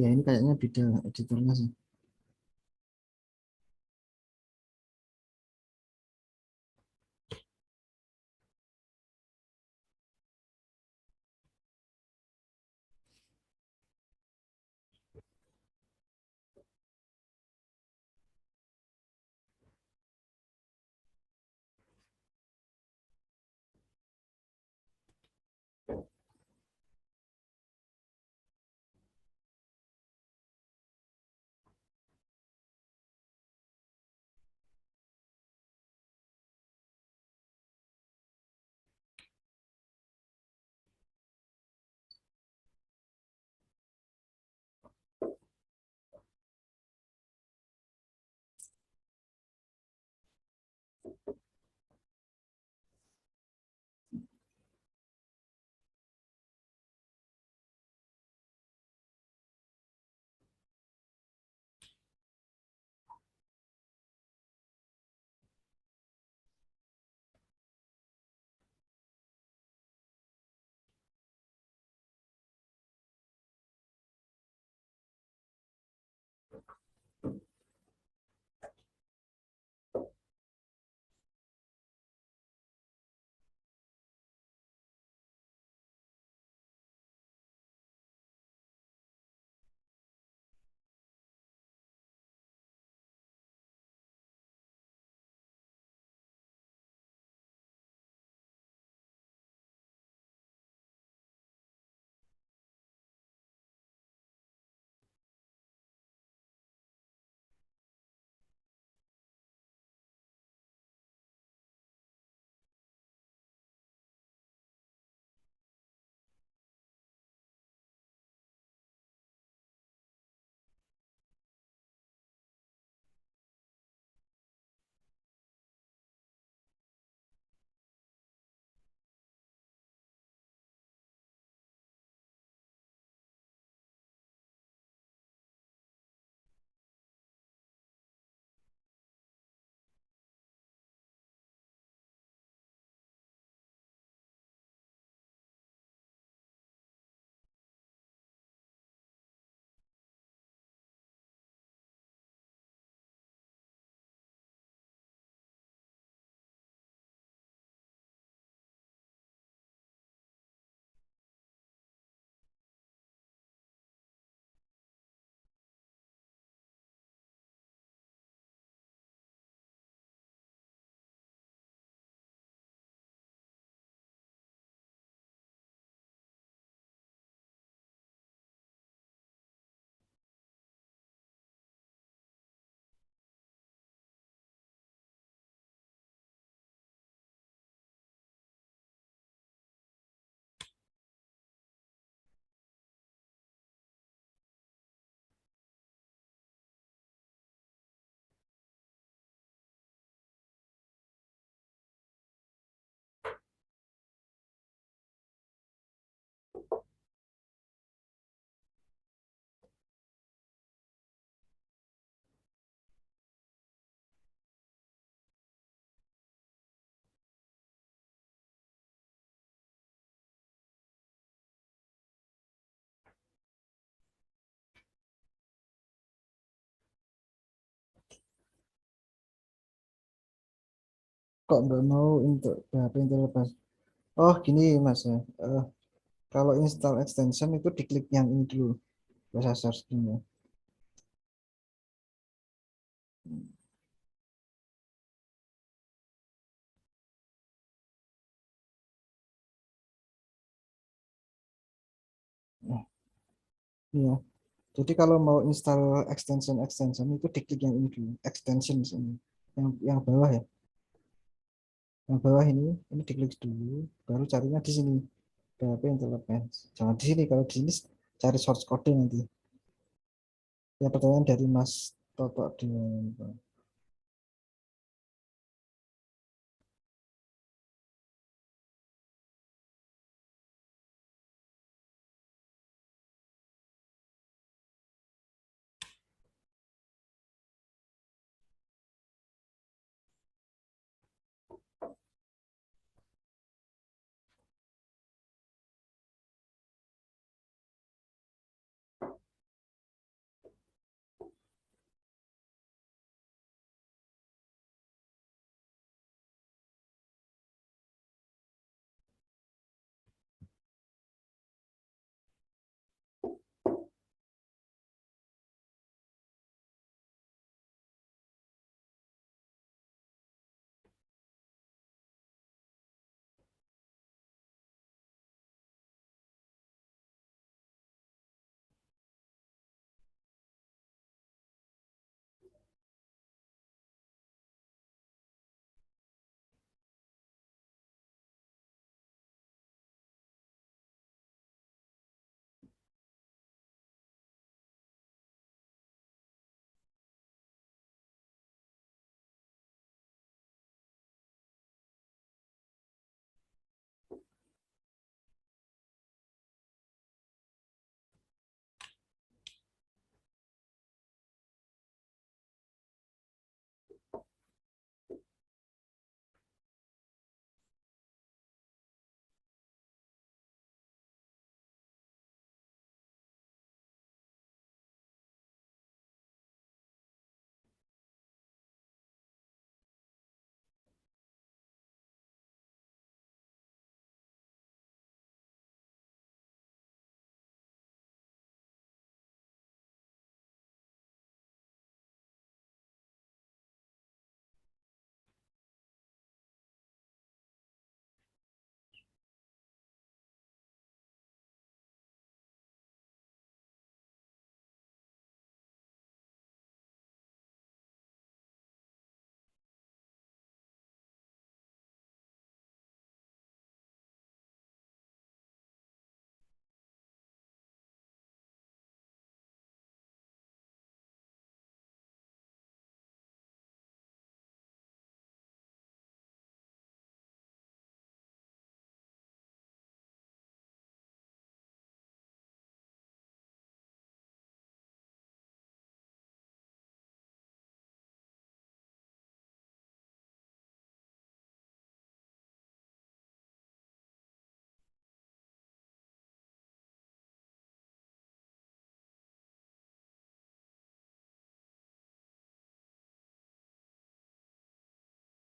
S1: Ya ini kayaknya beda editornya sih. kok nggak mau untuk PHP yang terlepas? Oh gini Mas ya. Eh, Kalau install extension itu diklik yang ini dulu, bahasa searchnya. Nah, ini ya. Jadi kalau mau install extension itu diklik yang ini dulu, extension ini, yang bawah ya, yang bawah ini diklik dulu, baru carinya di sini, PHP Interlopez. Jangan di sini, kalau di sini cari source code nanti. Ya pertanyaan dari Mas Toto di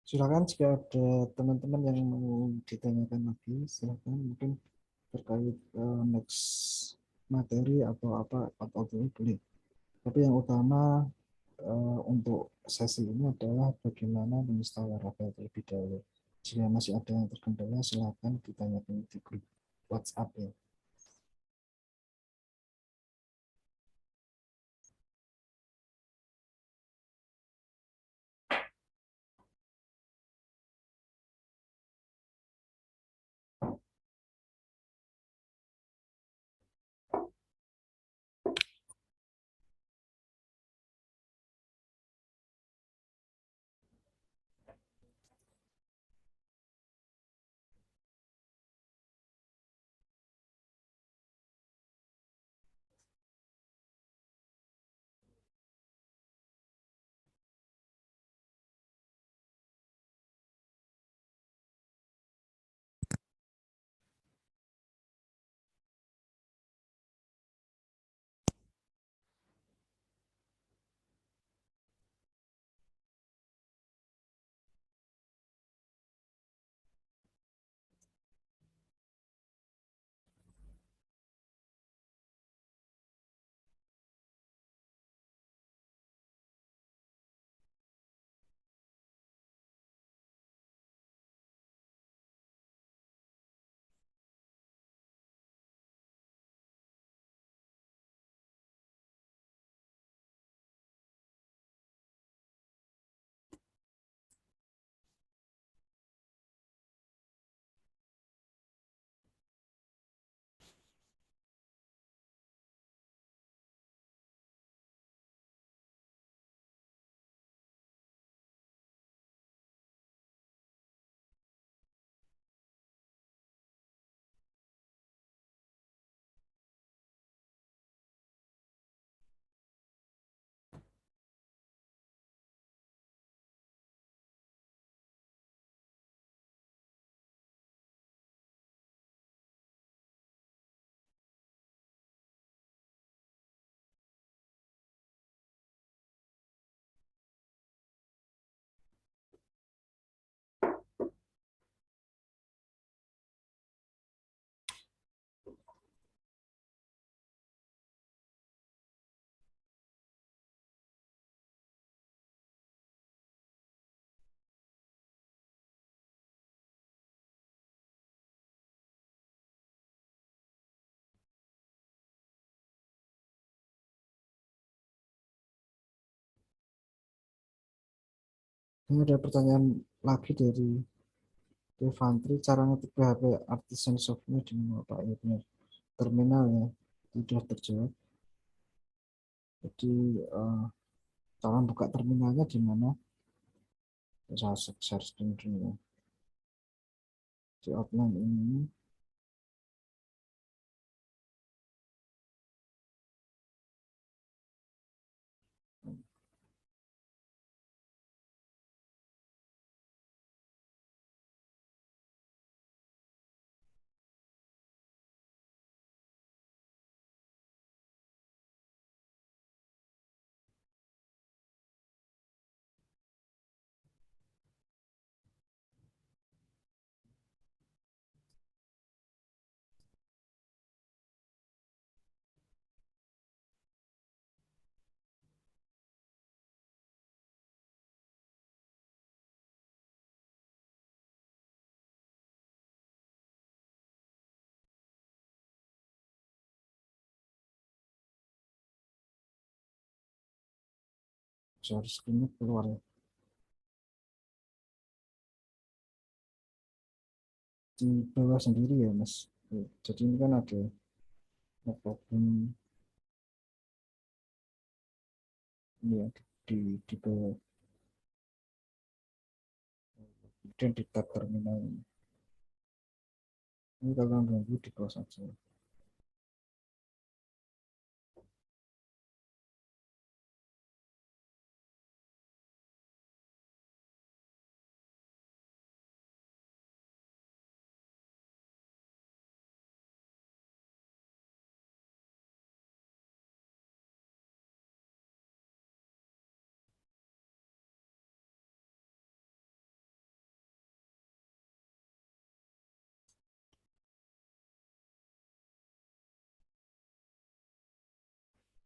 S1: silakan jika ada teman-teman yang mau ditanyakan lagi, silakan mungkin terkait next materi atau apa atau itu boleh. Tapi yang utama untuk sesi ini adalah bagaimana menginstal Laravel terlebih dahulu. Jika masih ada yang terkendala, silakan ditanyakan di grup WhatsApp ya. Ini ada pertanyaan lagi dari Devantri, cara ngetik PHP Artisan Software di mana Pak? Ya benar, terminal ya, sudah terjawab. Jadi cara buka terminalnya di mana? Saya share screen dulu. Di outline ini, share screen keluar ya. Di bawah sendiri ya Mas. Jadi ini kan ada problem ini ya, di bawah. Kemudian di tab terminal ini. Ini kalau ganggu di close saja.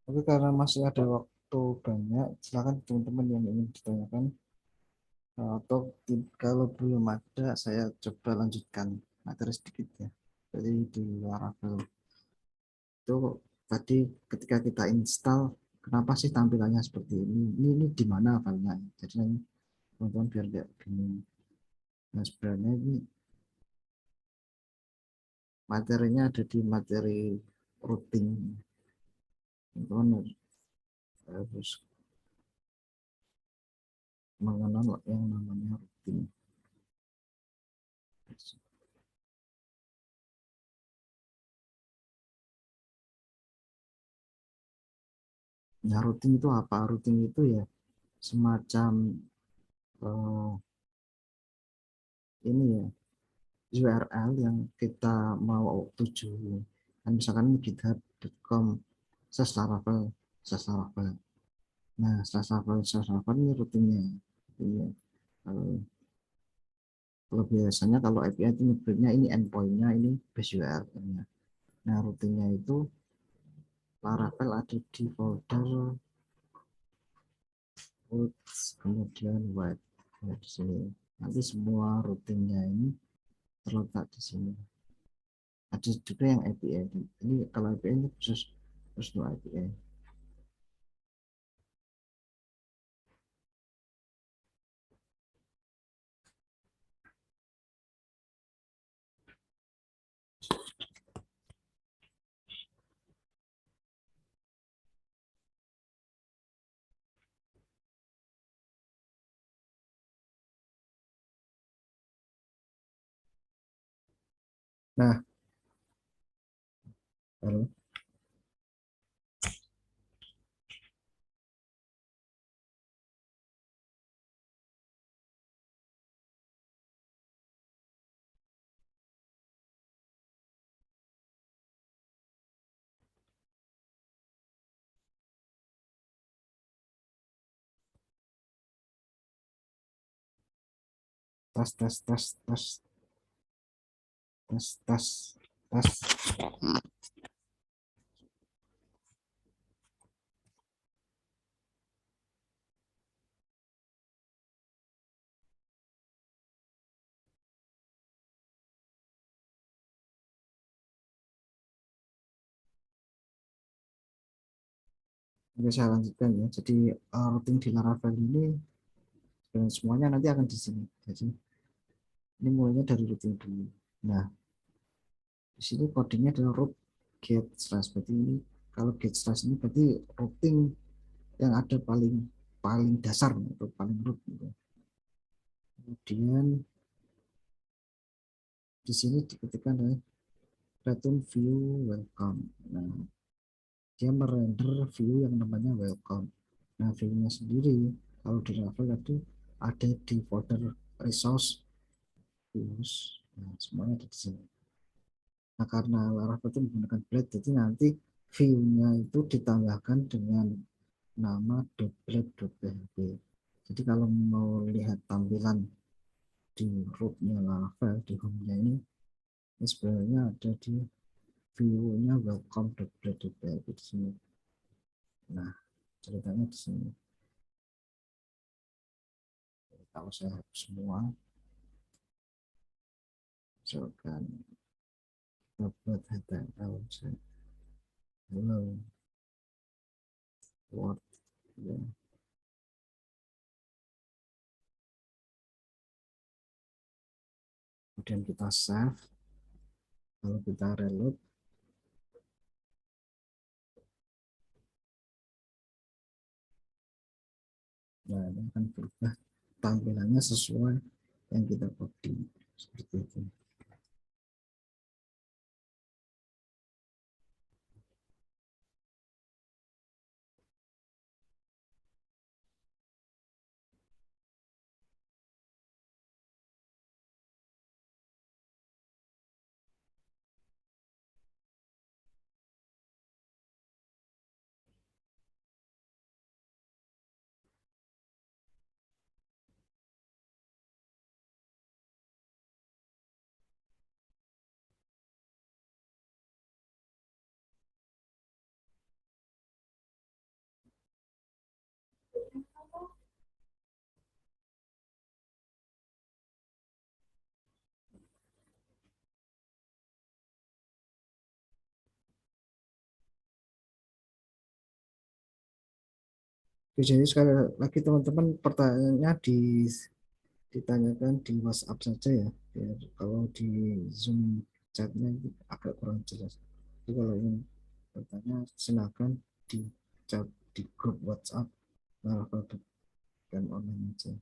S1: Oke, karena masih ada waktu banyak, silakan teman-teman yang ingin ditanyakan. Atau kalau belum ada, saya coba lanjutkan materi sedikit ya. Jadi di Laravel itu tadi ketika kita install, kenapa sih tampilannya seperti ini? Ini di mana filenya? Jadi teman-teman biar nggak bingung. Nah sebenarnya ini materinya ada di materi routing. Teman-teman harus mengenal yang namanya routing. Nah, routing itu apa? Routing itu ya semacam eh, ini ya URL yang kita mau tuju. Kan misalkan github.com/laravel /laravel. Nah, /laravel ini routingnya. Iya. Kalau kalau biasanya kalau API itu nyebutnya ini endpointnya, ini base URL-nya. Nah, routingnya itu Laravel ada di folder routes, kemudian wide. Nah, di sini. Nanti semua routingnya ini terletak di sini. Ada juga yang API. Ini kalau API ini khusus untuk API. Nah, halo. Tes tes tes tes tes tes tes. Oke, saya lanjutkan ya. Jadi routing di Laravel ini dan semuanya nanti akan di sini. Jadi ini mulainya dari routing dulu. Nah, di sini kodenya adalah root get slash. Berarti ini kalau get slash ini berarti routing yang ada paling paling dasar atau paling root gitu. Kemudian di sini diketikkan adalah return view welcome. Nah, dia merender view yang namanya welcome. Nah, view-nya sendiri kalau di Ravel itu ada di folder resource views. Nah, semuanya ada di sini. Nah, karena Laravel itu menggunakan blade, jadi nanti view-nya itu ditambahkan dengan nama .blade.php. Jadi kalau mau lihat tampilan di root-nya Laravel, di home-nya ini sebenarnya ada di view-nya welcome.blade.php di sini. Nah, ceritanya di sini. Jadi, kalau saya hapus semua, misalkan kita buat HTML, hello world, ya. Kemudian kita save, kalau kita reload, nah ini akan berubah tampilannya sesuai yang kita copy seperti itu. Jadi sekali lagi teman-teman pertanyaannya ditanyakan di WhatsApp saja ya, biar kalau di Zoom chatnya agak kurang jelas. Jadi kalau ingin bertanya silakan di chat di grup WhatsApp Laravel dan online aja.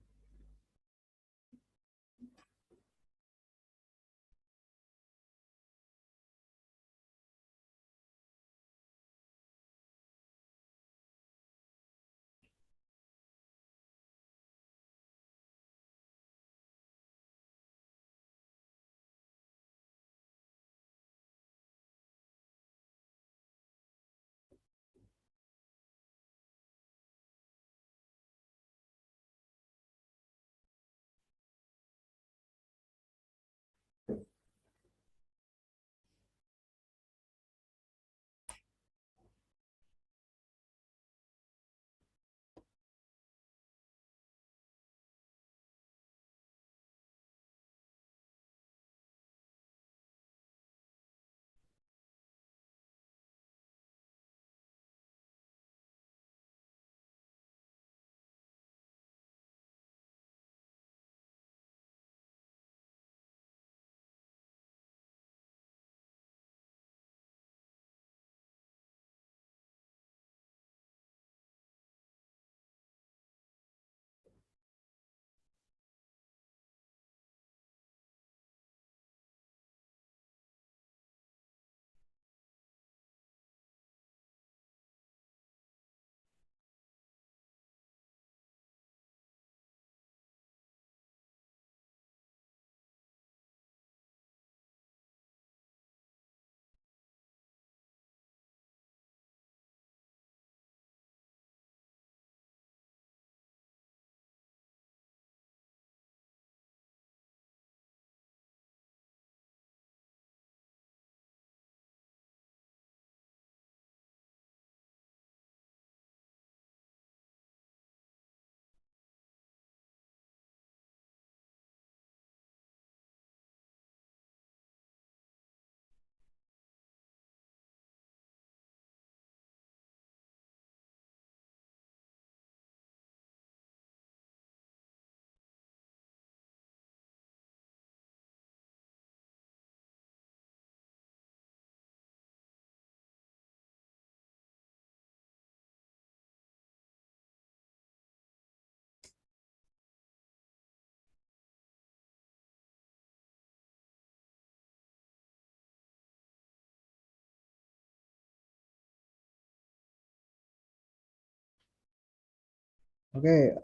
S1: Oke,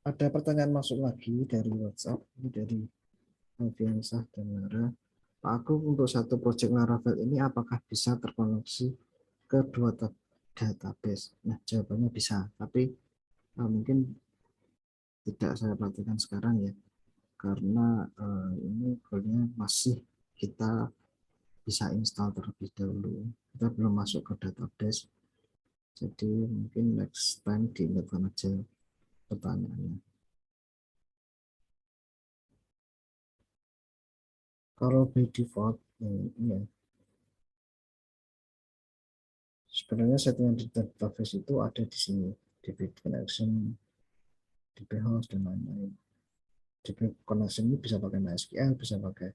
S1: ada pertanyaan masuk lagi dari WhatsApp, ini dari Alfiansah dan Lara. Pak Agung, untuk satu proyek Laravel ini apakah bisa terkoneksi ke dua database? Nah, jawabannya bisa, tapi mungkin tidak saya perhatikan sekarang ya, karena ini goalnya masih kita bisa install terlebih dahulu. Kita belum masuk ke database, jadi mungkin next time diingatkan aja pertanyaannya. Kalau by default, ya, sebenarnya settingan di database itu ada di sini, DB connection, DB host, dan lain-lain. DB connection ini bisa pakai MySQL, bisa pakai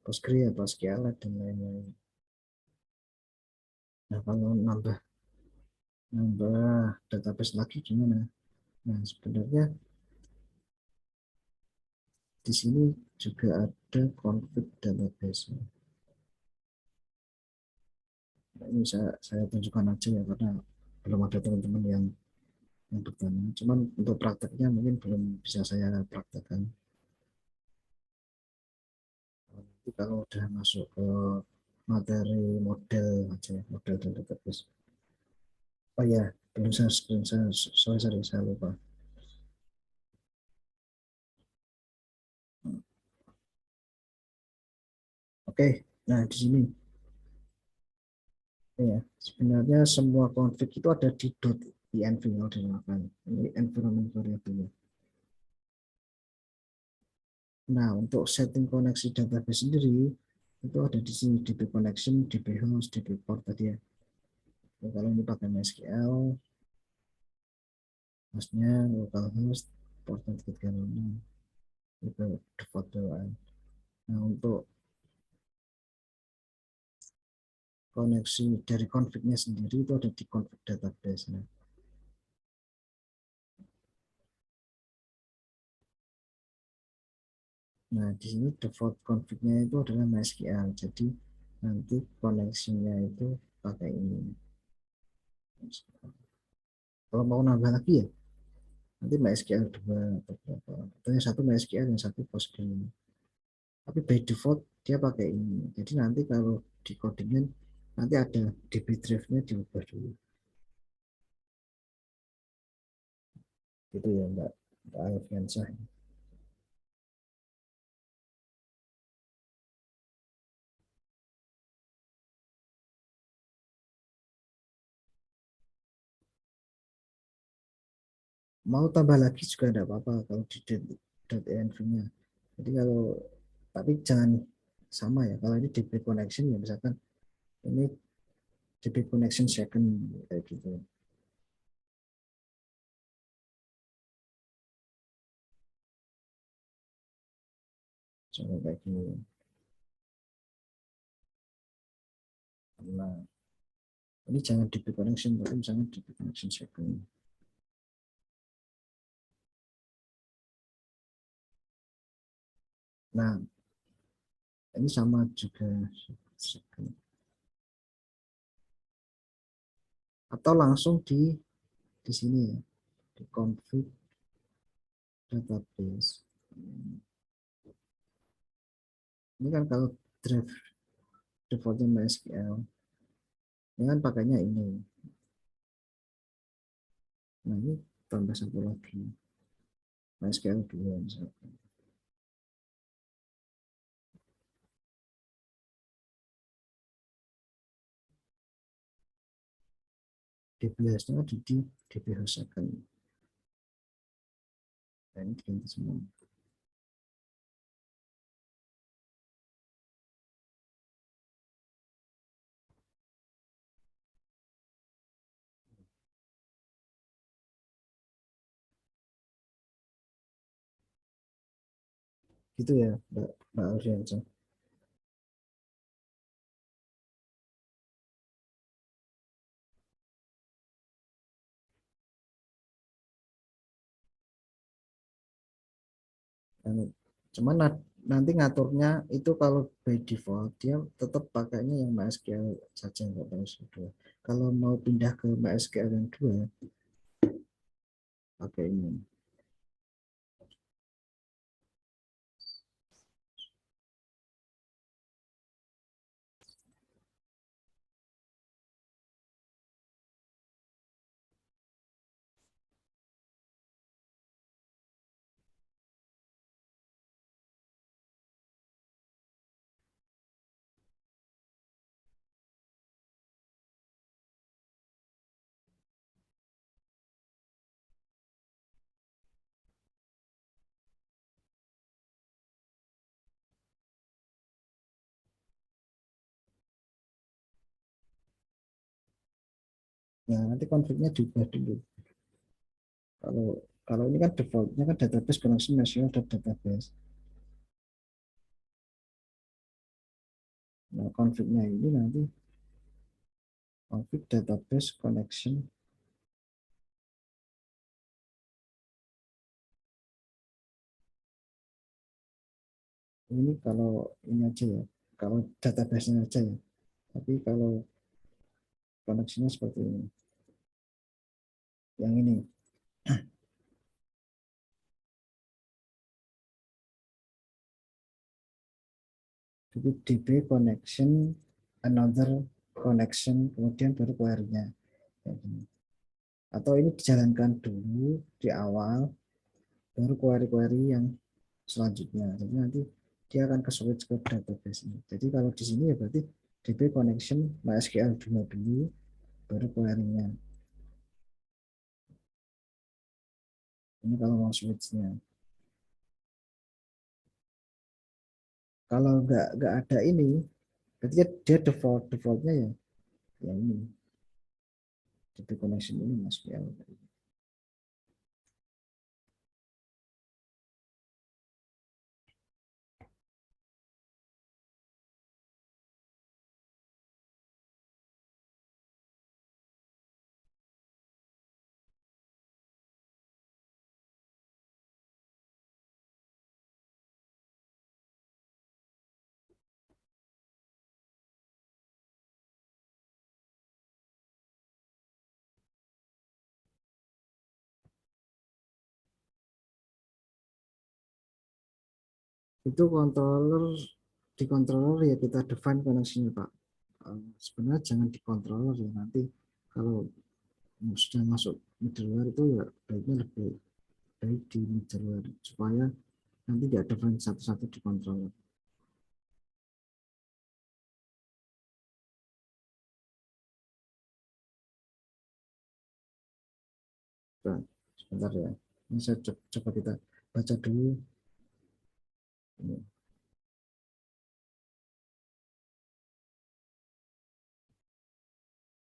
S1: Postgre atau SQLite dan lain-lain. Nah, kalau nambah nambah database lagi gimana? Nah, sebenarnya di sini juga ada config database. Nah, ini saya tunjukkan aja ya, karena belum ada teman-teman yang bertanya. Cuman untuk prakteknya mungkin belum bisa saya praktekkan. Nanti kalau udah masuk ke materi model aja, model dan database. Oh ya, belum saya screen, saya lupa. Oke, nah di sini ya, sebenarnya semua config itu ada di .env kalau dinamakan. Ini environment variable. Nah, untuk setting koneksi database sendiri itu ada di sini, DB connection, DB host, DB port tadi ya. Nah, kalau ini pakai MySQL, hostnya localhost, portnya 336, itu default bawaan. Nah, untuk koneksi dari config-nya sendiri itu ada di config database. Nah, di sini default config-nya itu adalah MySQL. Jadi nanti koneksinya itu pakai ini. Kalau mau nambah lagi ya, nanti MySQL 2 atau berapa. Atau yang satu MySQL, yang satu Postgre. Tapi by default dia pakai ini. Jadi nanti kalau di codingnya nanti ada DB drive-nya diubah dulu. Gitu ya Mbak Alfiansyah. Mau tambah lagi juga tidak apa-apa kalau di .env-nya. Jadi kalau, tapi jangan sama ya. Kalau ini DB connection ya misalkan ini DB connection second kayak gitu. Coba kayak gini. Nah, ini jangan DB connection, tapi misalnya DB connection second. Nah, ini sama juga second. Atau langsung di sini ya, di config database. Ini kan kalau drive defaultnya MySQL, ini kan pakainya ini. Nah, ini tambah satu lagi, MySQL 2 misalkan. DBHS-nya ada di DBHS second. Nah, ini diganti semua. Gitu ya, Mbak Alfiansyah. Cuman nanti ngaturnya itu kalau by default dia tetap pakainya yang MySQL saja, nggak MySQL 2. Kalau mau pindah ke MySQL yang 2, pakai ini. Nah, nanti konfliknya diubah dulu. Kalau kalau ini kan defaultnya kan database connection national database. Nah, konfliknya ini nanti config database connection. Ini kalau ini aja ya, kalau database-nya aja ya. Tapi kalau koneksinya seperti ini. Yang ini. Jadi DB connection, another connection, kemudian baru query-nya. Atau ini dijalankan dulu di awal, baru query-query yang selanjutnya. Jadi nanti dia akan ke switch ke database ini. Jadi kalau di sini ya berarti DB connection MySQL dulu, baru query-nya. Ini kalau mau switch-nya. Kalau nggak ada ini, berarti dia defaultnya ya, ya ini DB connection ini MySQL. Itu controller, di controller ya kita define koneksinya Pak. Sebenarnya jangan di controller ya, nanti kalau sudah masuk middleware itu ya baiknya lebih baik di middleware supaya nanti tidak define satu-satu di controller. Nah, sebentar ya, ini saya coba kita baca dulu ini.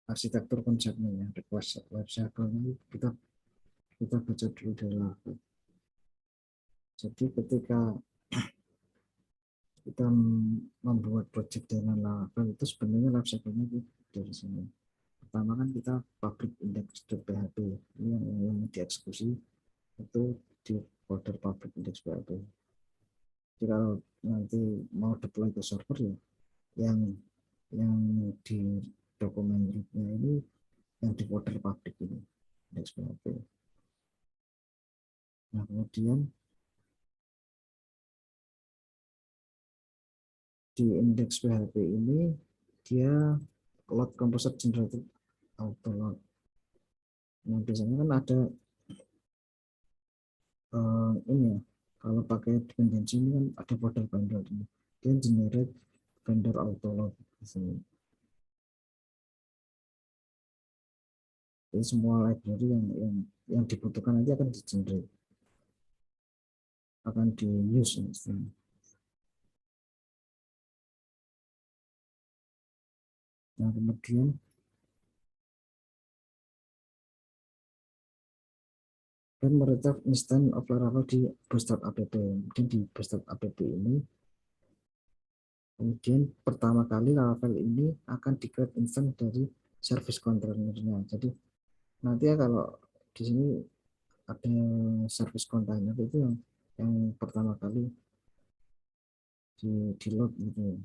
S1: Arsitektur konsepnya ya, request web server-nya kita baca dulu dari lagu. Jadi ketika kita membuat project dengan Laravel itu sebenarnya life cycle-nya dari sini. Pertama kan kita public index.php, ini yang dieksekusi itu di folder public index.php. Jadi kalau nanti mau deploy ke server ya, yang yang di dokumen rootnya ini yang di folder public ini index.php. Nah kemudian di index.php ini dia load composite generated auto load. Nah biasanya kan ada ini ya, kalau pakai dependensi ini kan ada folder vendor ini, dia generate vendor auto load di sini. Jadi semua library yang dibutuhkan nanti akan di generate, akan di use misalnya. Nah kemudian dan meretak instant of Laravel di bootstrap app. Kemudian di bootstrap app ini kemudian pertama kali Laravel ini akan di-create instant dari service container-nya. Jadi nanti ya kalau di sini ada service container itu yang pertama kali di load gitu.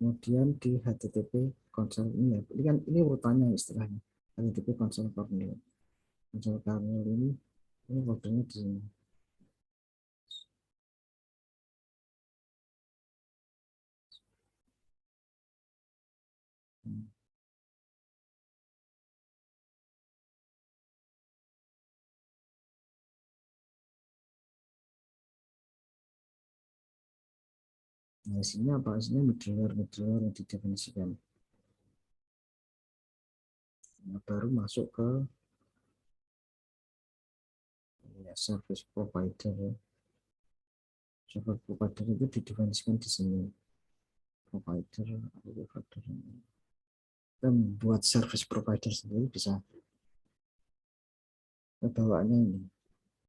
S1: Kemudian di HTTP konsol ini ya. Ini kan ini urutannya istilahnya. HTTP konsol kernel. Konsol kernel ini foldernya di sini. Nah, isinya apa? Isinya middleware yang didefinisikan. Nah, baru masuk ke ya, service provider. Service provider itu didefinisikan di sini. Provider, provider. Kita membuat service provider sendiri bisa. Bawaannya ini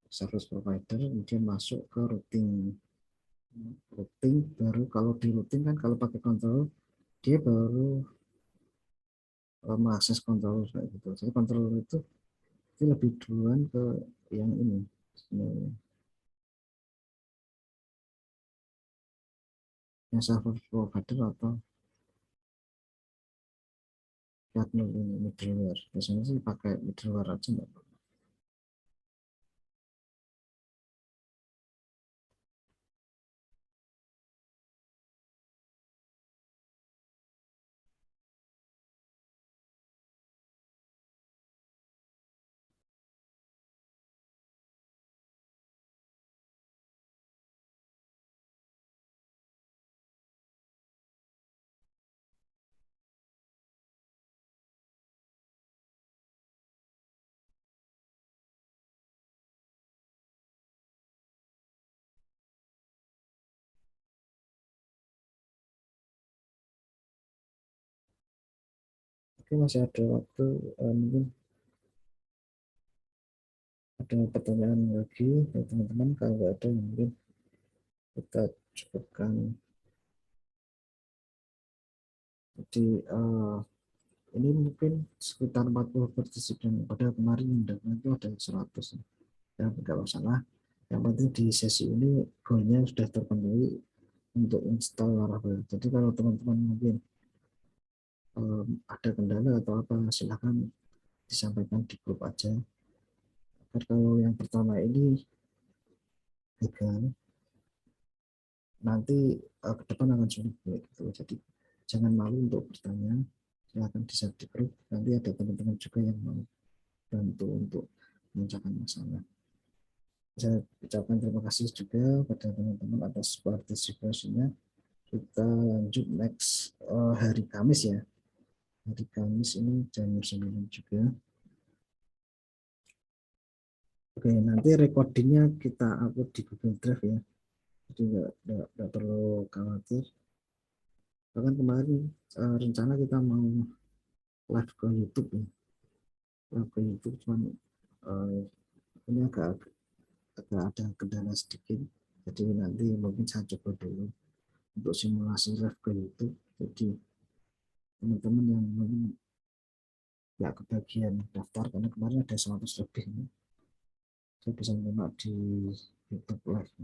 S1: service provider, kemudian masuk ke routing baru kalau di routing kan kalau pakai kontrol dia baru mengakses kontrol kayak gitu. Jadi kontrol itu lebih duluan ke yang ini sebenarnya. Yang server provider atau kernel ini middleware. Biasanya sih pakai middleware aja nggak apa-apa. Oke, masih ada waktu, mungkin ada pertanyaan lagi ya teman-teman. Kalau ada mungkin kita cukupkan. Jadi ini mungkin sekitar 40 partisipan. Pada kemarin yang itu ada 100. Ya, tidak masalah. Yang penting di sesi ini goalnya sudah terpenuhi untuk install Laravel. Jadi kalau teman-teman mungkin ada kendala atau apa, silahkan disampaikan di grup aja. Karena kalau yang pertama ini gagal, nanti ke depan akan sulit gitu. Jadi jangan malu untuk bertanya, silahkan di share di grup. Nanti ada teman-teman juga yang mau bantu untuk memecahkan masalah. Saya ucapkan terima kasih juga pada teman-teman atas partisipasinya. Kita lanjut next hari Kamis ya. Hari Kamis ini jam 9 juga. Oke, nanti recordingnya kita upload di Google Drive ya. Jadi nggak perlu khawatir. Bahkan kemarin rencana kita mau live ke YouTube ya. Live ke YouTube cuman ini agak ada kendala sedikit. Jadi nanti mungkin saya coba dulu untuk simulasi live ke YouTube. Jadi teman-teman yang nggak kebagian daftar karena kemarin ada 100 lebih, saya bisa menyimak di YouTube live.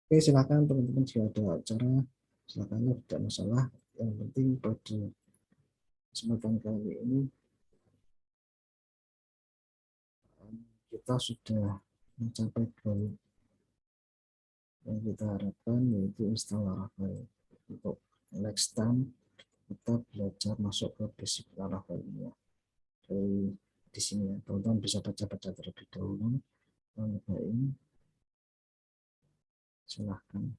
S1: Oke, silakan teman-teman jika ada acara, silakan tidak masalah. Yang penting pada kesempatan kali ini kita sudah mencapai goal yang kita harapkan, yaitu install Laravel. Untuk next time kita belajar masuk ke basic Laravel ini ya. Dari di sini ya, teman-teman bisa baca-baca terlebih dahulu. Kalau ini silahkan.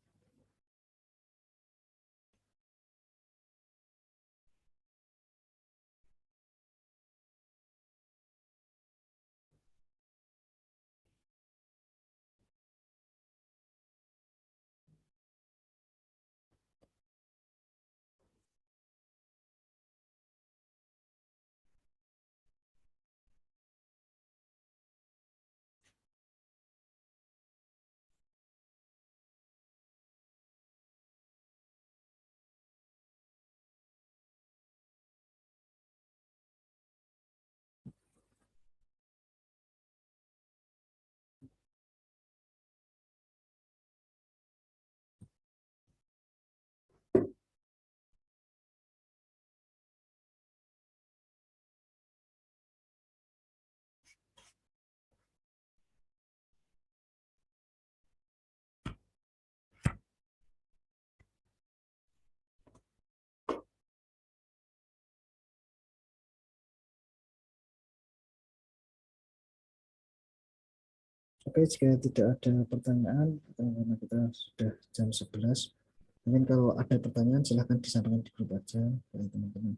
S1: Oke, jika tidak ada pertanyaan, karena kita sudah jam 11, mungkin kalau ada pertanyaan silahkan disampaikan di grup aja ya teman-teman.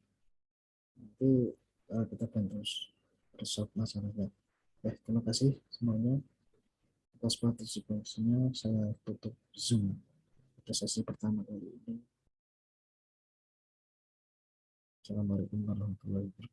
S1: Nanti kita bantu resolve masalahnya. Terima kasih semuanya atas partisipasinya. Saya tutup Zoom pada sesi pertama kali ini. Assalamualaikum warahmatullahi wabarakatuh.